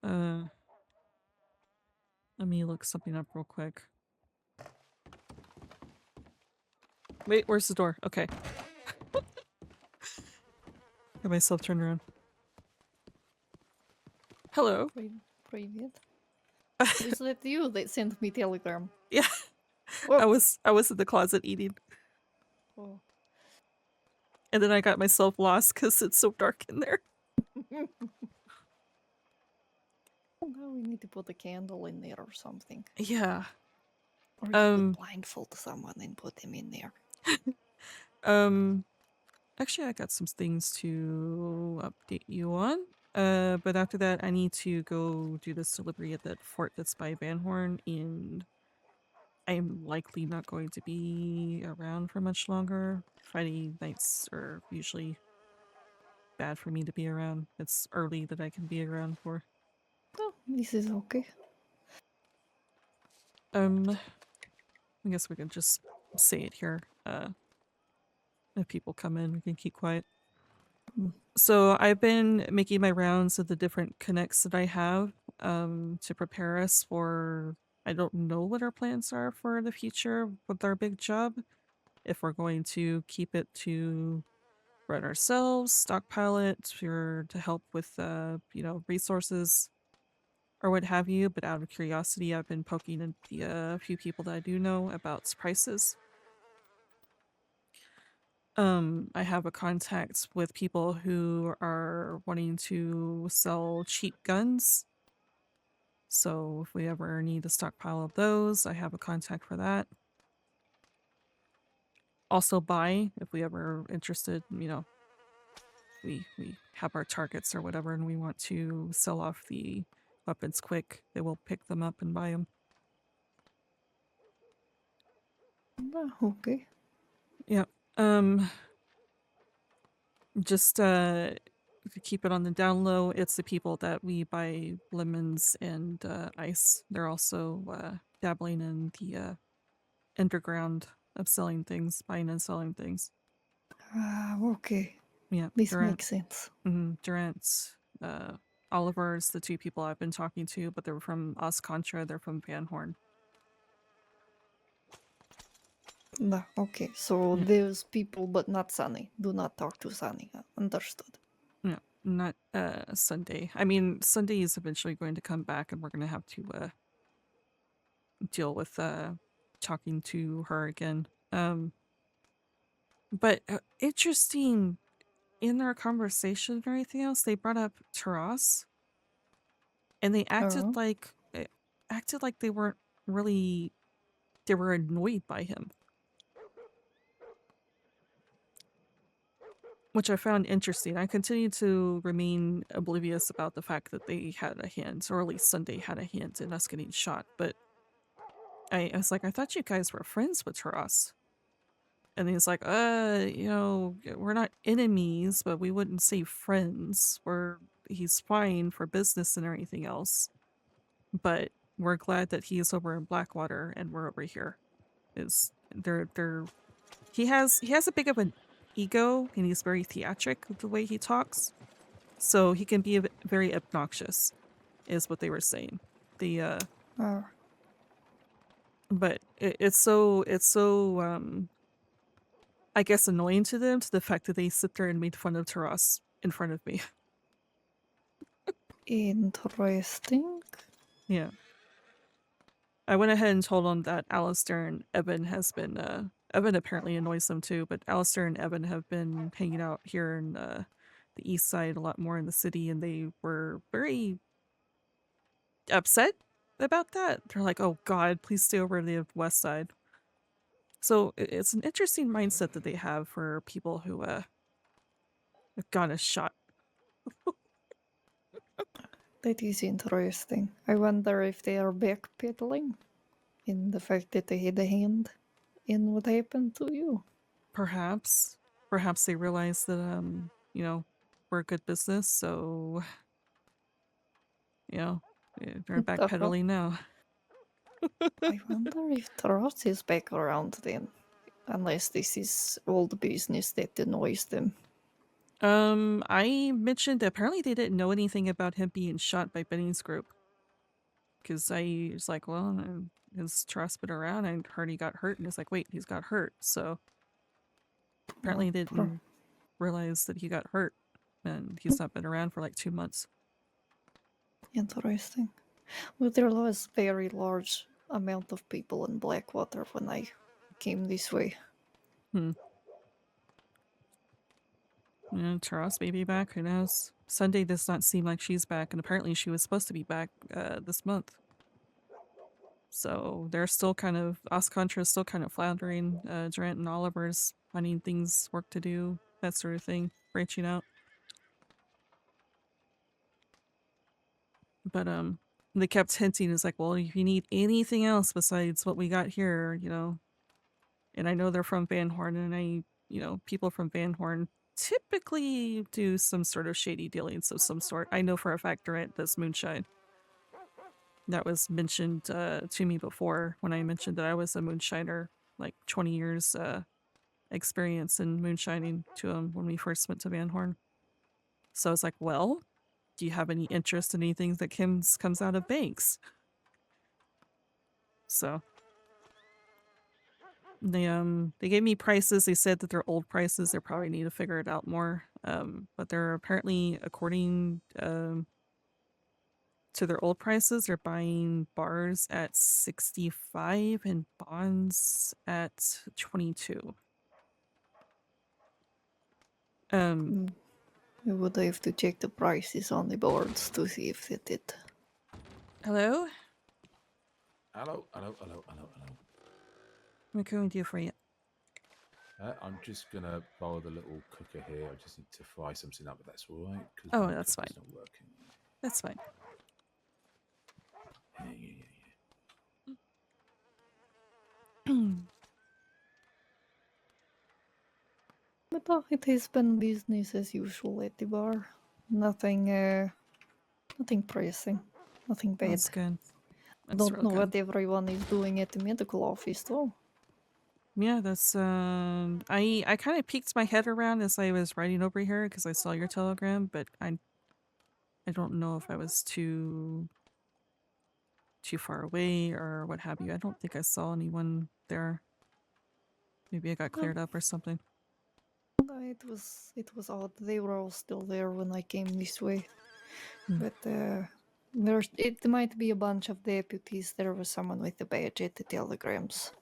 Let me look something up real quick. Wait, where's the door? Okay. Got myself turned around. Hello. Привет. Is that you that sent me telegram? Yeah. Oh. I was in the closet eating. Oh. And then I got myself lost because it's so dark in there. Now we need to put a candle in there or something. Yeah. Or you could blindfold someone and put them in there. Actually I got some things to update you on. But after that I need to go do this delivery at that fort that's by Van Horn, and I'm likely not going to be around for much longer. Friday nights are usually bad for me to be around. It's early that I can be around for. Oh, this is okay. I guess we can just say it here. If people come in, we can keep quiet. So I've been making my rounds of the different connects that I have to prepare us for, I don't know what our plans are for the future with our big job. If we're going to keep it to run ourselves, stockpile it to help with, you know, resources or what have you. But out of curiosity, I've been poking at the few people that I do know about prices. I have a contact with people who are wanting to sell cheap guns. So if we ever need a stockpile of those, I have a contact for that. Also buy, if we ever interested, you know, we have our targets or whatever and we want to sell off the weapons quick, they will pick them up and buy them. Okay. Yeah. Just to keep it on the down low, it's the people that we buy lemons and ice. They're also dabbling in the underground of selling things, buying and selling things. Okay. Yeah, This makes sense. Durant, Oliver's the two people I've been talking to, but they're from Contra. They're from Van Horn. No, okay, so there's people, but not Sunny. Do not talk to Sunny. Understood. No, not Sunday. I mean, Sunday is eventually going to come back, and we're going to have to deal with talking to her again. But interesting, in our conversation and everything else, they brought up Taras, and they acted like acted like they weren't really, they were annoyed by him. Which I found interesting. I continued to remain oblivious about the fact that they had a hand, or at least Sunday had a hand in us getting shot, but I was like, I thought you guys were friends with Taras. And he's like, you know, we're not enemies, but we wouldn't say friends. He's fine for business and everything else. But we're glad that he's over in Blackwater and we're over here. He has a big of an ego and he's very theatric with the way he talks. So he can be very obnoxious, is what they were saying. But it's so I guess annoying to them, to the fact that they sit there and made fun of Taras in front of me. Interesting. Yeah. I went ahead and told them that Alistair and Evan has been, Evan apparently annoys them too, but Alistair and Evan have been hanging out here in the east side a lot more in the city, and they were very upset about that. They're like, oh god, please stay over the west side. So it's an interesting mindset that they have for people who got a shot. That is interesting. I wonder if they are backpedaling in the fact that they had a hand in what happened to you. Perhaps they realize that you know, we're a good business, so you know, they're backpedaling now. I wonder if Taras is back around then. Unless this is old business that annoys them. I mentioned that apparently they didn't know anything about him being shot by Benny's group. Because I was like, well, has Taras been around? I heard he got hurt, and it's like, wait, he's got hurt. So apparently they didn't realize that he got hurt, and he's not been around for like 2 months. Interesting. Well, there was very large amount of people in Blackwater when I came this way. Yeah, Taras may be back, who knows? Sunday does not seem like she's back, and apparently she was supposed to be back this month. So they're still kind of, Oscontra is still kind of floundering. Durant and Oliver's finding work to do, that sort of thing, branching out. But they kept hinting, it's like, well, if you need anything else besides what we got here, you know. And I know they're from Van Horn, and people from Van Horn typically do some sort of shady dealings of some sort. I know for a fact Durant does moonshine. That was mentioned to me before when I mentioned that I was a moonshiner, like 20 years experience in moonshining to him when we first went to Van Horn. So I was like, well, do you have any interest in anything that comes out of banks? So they gave me prices. They said that they're old prices. They probably need to figure it out more. But they're apparently, according to their old prices, they're buying bars at 65 and bonds at 22. We would have to check the prices on the boards to see if it did. Hello? Hello. What can we do for you? I'm just gonna borrow the little cooker here. I just need to fry something up, if that's all right. Oh, that's fine. Not working. That's fine. Yeah. But it has been business as usual at the bar. Nothing pressing. Nothing bad. That's good. I don't know what everyone is doing at the medical office though. Yeah, that's I kind of peeked my head around as I was riding over here because I saw your telegram, but I don't know if I was too far away or what have you. I don't think I saw anyone there. Maybe I got cleared up or something. It was odd. They were all still there when I came this way. But it might be a bunch of deputies. There was someone with a badge at the telegrams.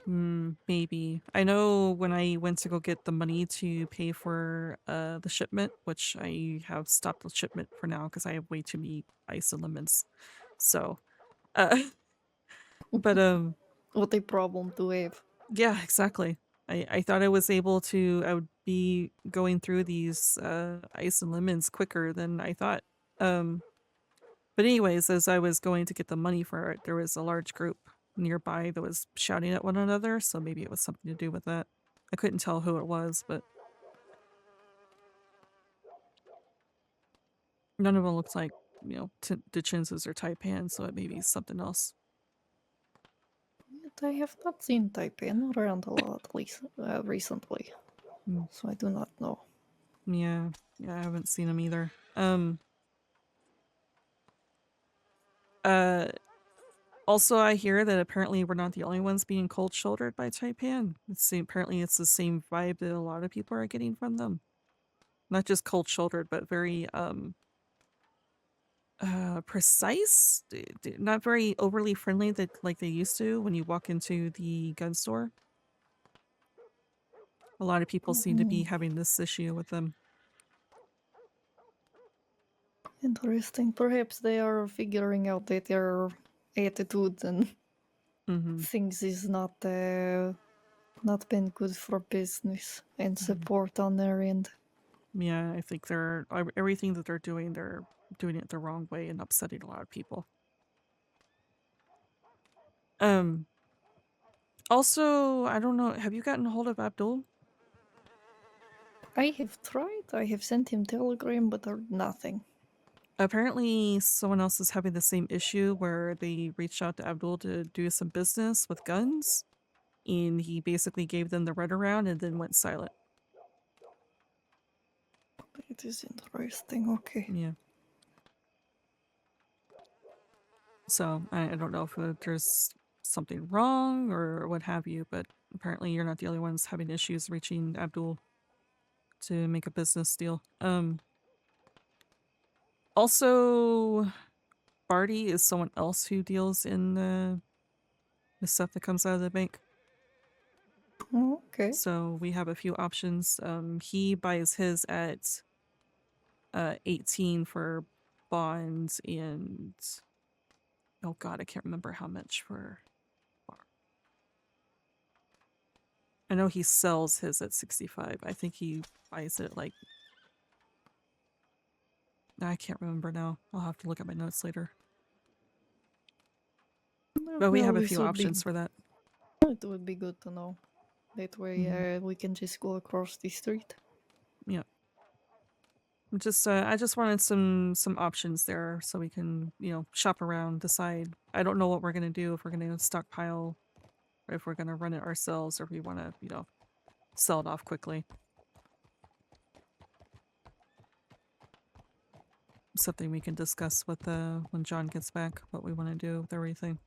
Maybe. I know when I went to go get the money to pay for the shipment, which I have stopped the shipment for now because I have way too many ice and lemons. So Uh, but what a problem to have. Yeah, exactly. I thought I was able to. I would be going through these ice and lemons quicker than I thought. But anyways, as I was going to get the money for it, there was a large group nearby that was shouting at one another, so maybe it was something to do with that. I couldn't tell who it was, but none of them looked like, Dichinses or Taipan, so it may be something else. Yet I have not seen Taipan around a lot recently, so I do not know. Yeah, I haven't seen him either. Also, I hear that apparently we're not the only ones being cold-shouldered by Taipan. Apparently it's the same vibe that a lot of people are getting from them. Not just cold-shouldered, but very, precise? Not very overly friendly like they used to when you walk into the gun store. A lot of people seem to be having this issue with them. Interesting. Perhaps they are figuring out that their attitude and things is not been good for business and support on their end. Yeah, I think everything that they're doing it the wrong way and upsetting a lot of people. Also, I don't know, have you gotten a hold of Abdul? I have tried. I have sent him telegram, but nothing. Apparently, someone else is having the same issue where they reached out to Abdul to do some business with guns, and he basically gave them the runaround and then went silent. It is interesting. Okay. Yeah. So, I don't know if there's something wrong or what have you, but apparently you're not the only ones having issues reaching Abdul to make a business deal. Also, Barty is someone else who deals in the stuff that comes out of the bank. Okay. So we have a few options. He buys his at 18 for bonds and oh god, I can't remember how much for. I know he sells his at 65. I think he buys it like I can't remember now. I'll have to look at my notes later. But we have a few options for that. It would be good to know. That way we can just go across the street. Yeah. I just wanted some options there so we can, shop around, decide. I don't know what we're gonna do, if we're gonna stockpile or if we're gonna run it ourselves or if we wanna, sell it off quickly. Something we can discuss with when John gets back, what we want to do with everything.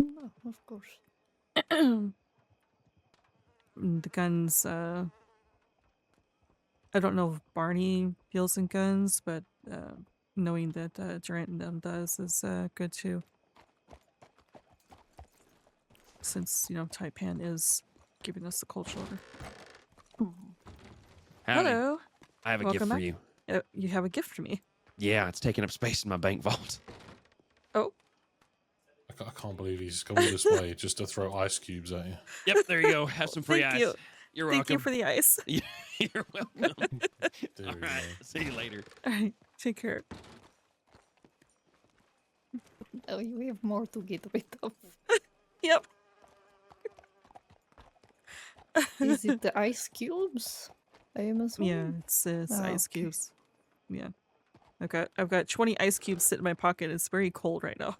No, of course. The guns, I don't know if Barney deals in guns, but knowing that Durant and them does is good too. Since, Taipan is giving us the cold shoulder. Howdy. Hello. I have a gift for you. You have a gift for me? Yeah, it's taking up space in my bank vault. Oh. I can't believe he's going this way just to throw ice cubes at you. Yep, there you go. Have some free ice. You. You're welcome. Thank you for the ice. You're welcome. All right. See you later. All right. Take care. Oh, you have more to get rid of. Yep. Is it the ice cubes? I am assuming. Yeah, it's ice cubes. Yeah. I've got 20 ice cubes sitting in my pocket. It's very cold right now.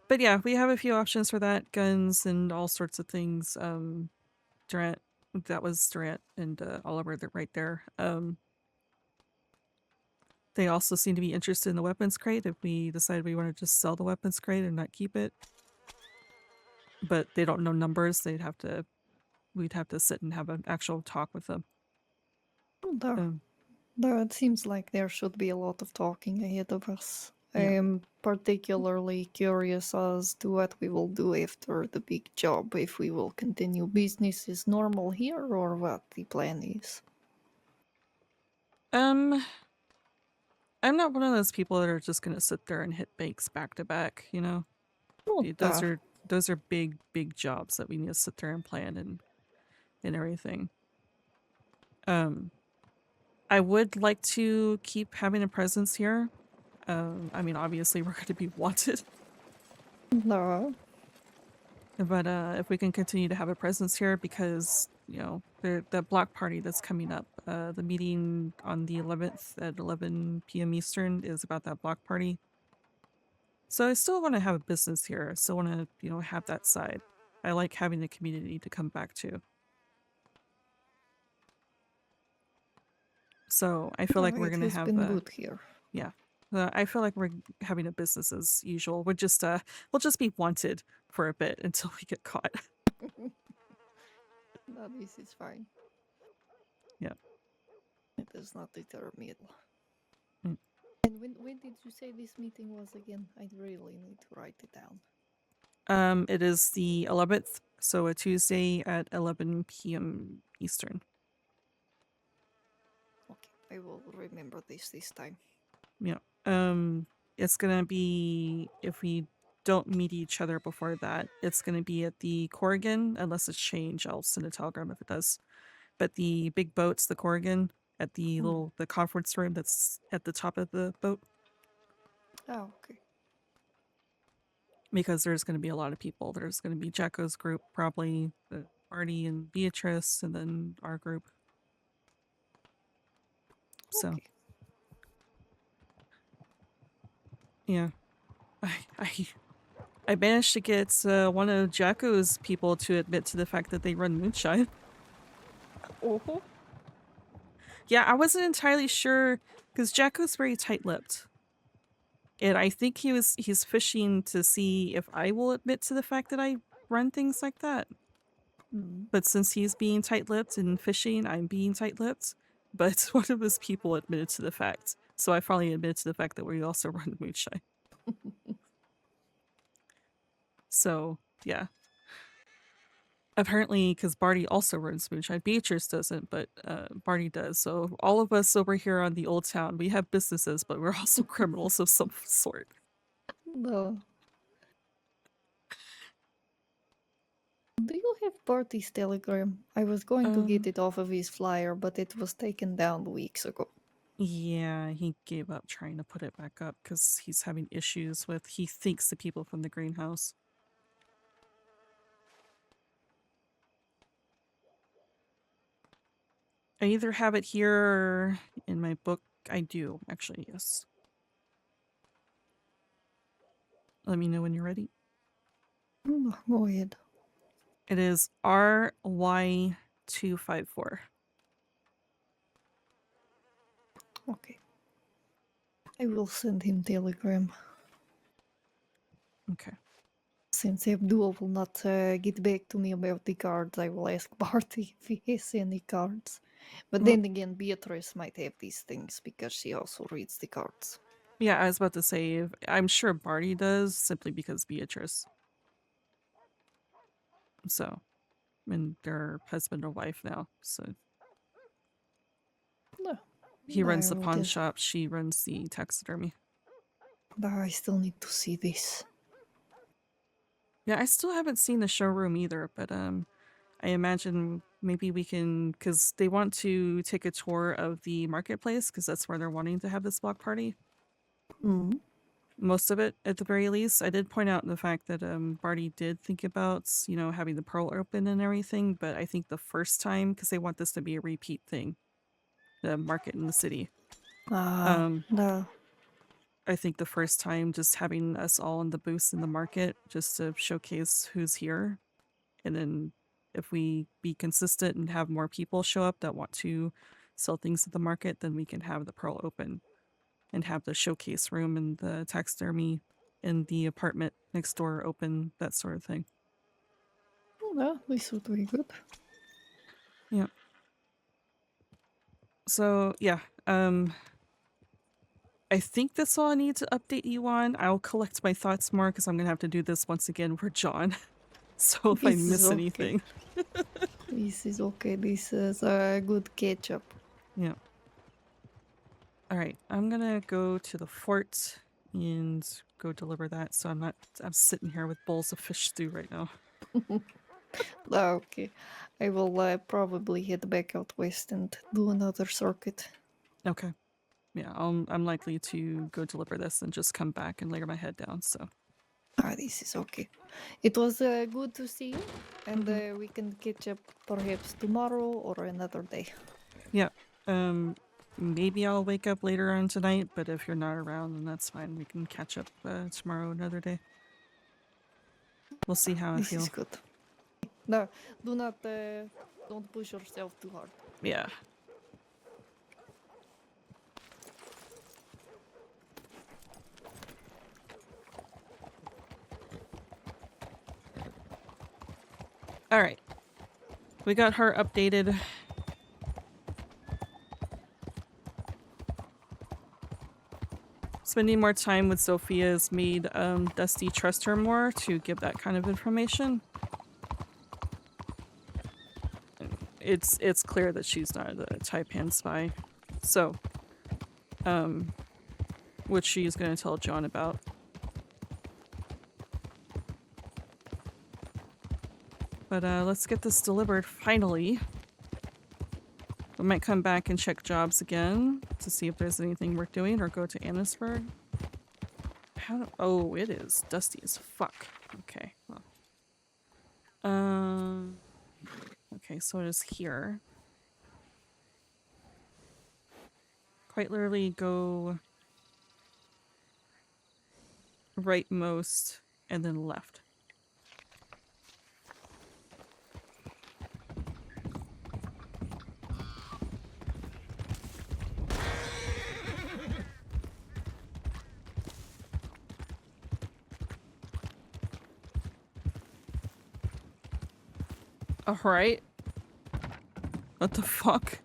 But yeah, we have a few options for that. Guns and all sorts of things. Durant, that was Durant and Oliver right there. They also seem to be interested in the weapons crate if we decide we want to just sell the weapons crate and not keep it. But they don't know numbers. We'd have to sit and have an actual talk with them. It seems like there should be a lot of talking ahead of us. Yeah. I am particularly curious as to what we will do after the big job, if we will continue business as normal here or what the plan is. I'm not one of those people that are just gonna sit there and hit banks back to back, you know? Not Those are big jobs that we need to sit there and plan and everything. I would like to keep having a presence here. I mean, obviously we're going to be wanted, No. but if we can continue to have a presence here, because you know the block party that's coming up, the meeting on the 11th at 11 p.m. Eastern is about that block party. So I still want to have a business here. I still want to, you know, have that side. I like having the community to come back to. So I feel like we're gonna have been good here. Yeah. I feel like we're having a business as usual. We'll just be wanted for a bit until we get caught. No, this is fine. Yeah. It does not deter me at all. Mm. And when did you say this meeting was again? I really need to write it down. It is the 11th, so a Tuesday at 11 p.m. Eastern. Okay, I will remember this time. Yeah. It's gonna be, if we don't meet each other before that, it's gonna be at the Corrigan, unless it's changed. I'll send a telegram if it does. But the big boat's the Corrigan at the the conference room that's at the top of the boat. Oh, okay. Because there's going to be a lot of people. There's going to be Jacko's group, probably Artie and Beatrice, and then our group. So, okay. yeah, I managed to get one of Jacko's people to admit to the fact that they run moonshine. Oh. Yeah, I wasn't entirely sure because Jacko's very tight-lipped. And I think he's fishing to see if I will admit to the fact that I run things like that. But since he's being tight-lipped and fishing, I'm being tight-lipped. But one of his people admitted to the fact. So I finally admitted to the fact that we also run moonshine. So, yeah. Apparently, because Barty also runs moonshine. Beatrice doesn't, but Barty does. So all of us over here on the Old Town, we have businesses, but we're also criminals of some sort. No. Do you have Barty's telegram? I was going to get it off of his flyer, but it was taken down weeks ago. Yeah, he gave up trying to put it back up because he's having issues with, he thinks, the people from the greenhouse. I either have it here or in my book. I do, actually, yes. Let me know when you're ready. Go ahead. It is RY254. Okay. I will send him telegram. Okay. Since Abdul will not get back to me about the cards, I will ask Barty if he has any cards. But then again, Beatrice might have these things because she also reads the cards. Yeah, I was about to say, I'm sure Barty does, simply because Beatrice. So, and they're husband and wife now, so. No. He runs the pawn shop, she runs the taxidermy. I still need to see this. Yeah, I still haven't seen the showroom either, but I imagine maybe we can, because they want to take a tour of the marketplace, because that's where they're wanting to have this block party. Most of it, at the very least. I did point out the fact that Barty did think about, you know, having the Pearl open and everything, but I think the first time, because they want this to be a repeat thing, the market in the city. No. I think the first time just having us all in the booths in the market just to showcase who's here. And then if we be consistent and have more people show up that want to sell things at the market, then we can have the Pearl open and have the showcase room and the taxidermy and the apartment next door open, that sort of thing. No, this would be good. Yeah. So, yeah. I think that's all I need to update you on. I'll collect my thoughts more because I'm going to have to do this once again for John. So if I miss anything. This is okay. This is a good catch up. Yeah. Alright, I'm gonna go to the fort and go deliver that so I'm sitting here with bowls of fish stew right now. Okay. I will probably head back out west and do another circuit. Okay. Yeah, I'm likely to go deliver this and just come back and lay my head down, so. This is okay. It was good to see you, and we can catch up perhaps tomorrow or another day. Yeah. Maybe I'll wake up later on tonight, but if you're not around, then that's fine. We can catch up tomorrow, another day. We'll see how I This feel. is good. No, do not, don't push yourself too hard. Yeah. Alright. We got her updated. Spending more time with Sophia has made Dusty trust her more to give that kind of information. It's clear that she's not a Taipan spy. So, which she's gonna tell John about. But let's get this delivered finally. We might come back and check jobs again to see if there's anything worth doing, or go to Annisburg. Oh, it is dusty as fuck. Okay. Well. Okay, so it is here. Quite literally go rightmost and then left. Alright. What the fuck?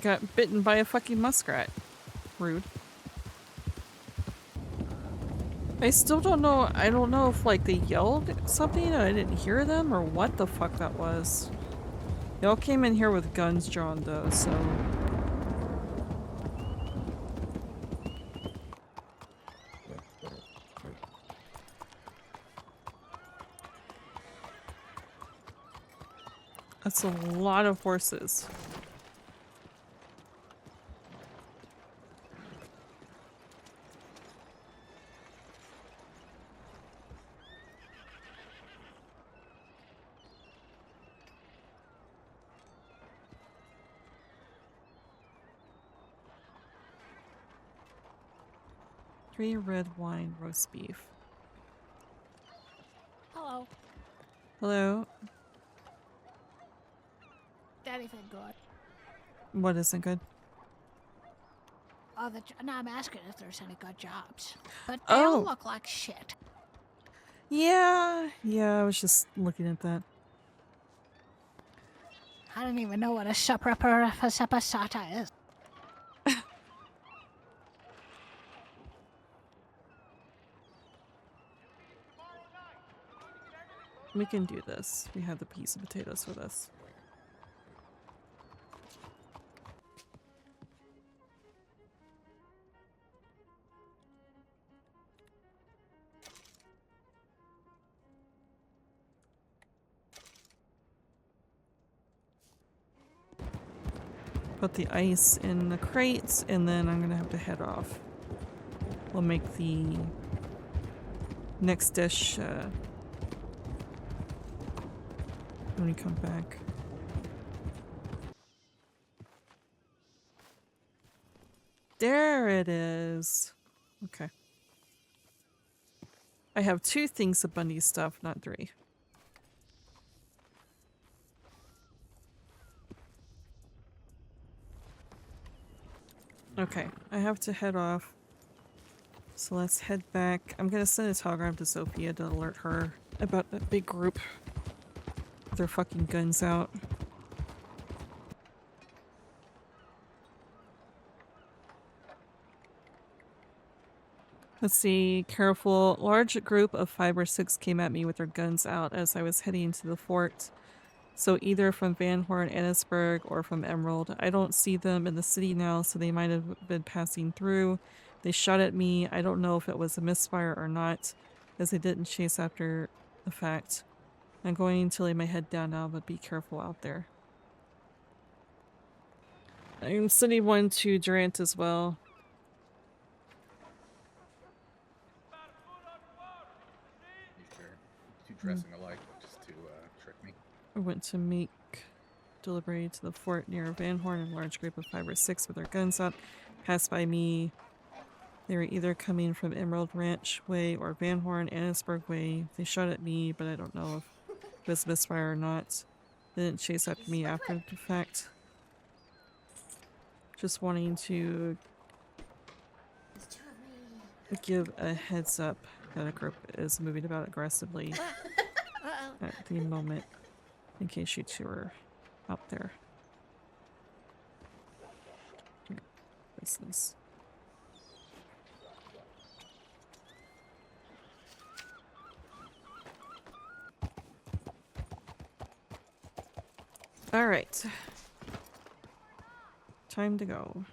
Got bitten by a fucking muskrat. Rude. I still don't know. I don't know if like they yelled something and I didn't hear them or what the fuck that was. They all came in here with guns drawn though, so. That's a lot of horses. Three red wine roast beef. Hello. Hello. Anything good? What isn't good? Oh, no, I'm asking if there's any good jobs. But they all look like shit. Yeah, I was just looking at that. I don't even know what a sapasata is. We can do this. We have the piece of potatoes with us. Put the ice in the crates, and then I'm gonna have to head off. We'll make the next dish when we come back. There it is. Okay. I have 2 things of Bundy stuff, not 3. Okay, I have to head off. So let's head back. I'm gonna send a telegram to Sophia to alert her about that big group with their fucking guns out. Let's see. Careful. Large group of 5 or 6 came at me with their guns out as I was heading to the fort. So either from Van Horn, Annisburg, or from Emerald. I don't see them in the city now, so they might have been passing through. They shot at me. I don't know if it was a misfire or not, as they didn't chase after the fact. I'm going to lay my head down now, but be careful out there. I'm sending one to Durant as well. You sure? Two dressing alike, just to trick me. I went to make delivery to the fort near Van Horn, and a large group of 5 or 6 with their guns up passed by me. They were either coming from Emerald Ranch Way or Van Horn, Annisburg Way. They shot at me, but I don't know if it was misfire or not. They didn't chase after me after the fact. Just wanting to give a heads up that a group is moving about aggressively at the moment, in case you two are out there. Business. All right. Time to go.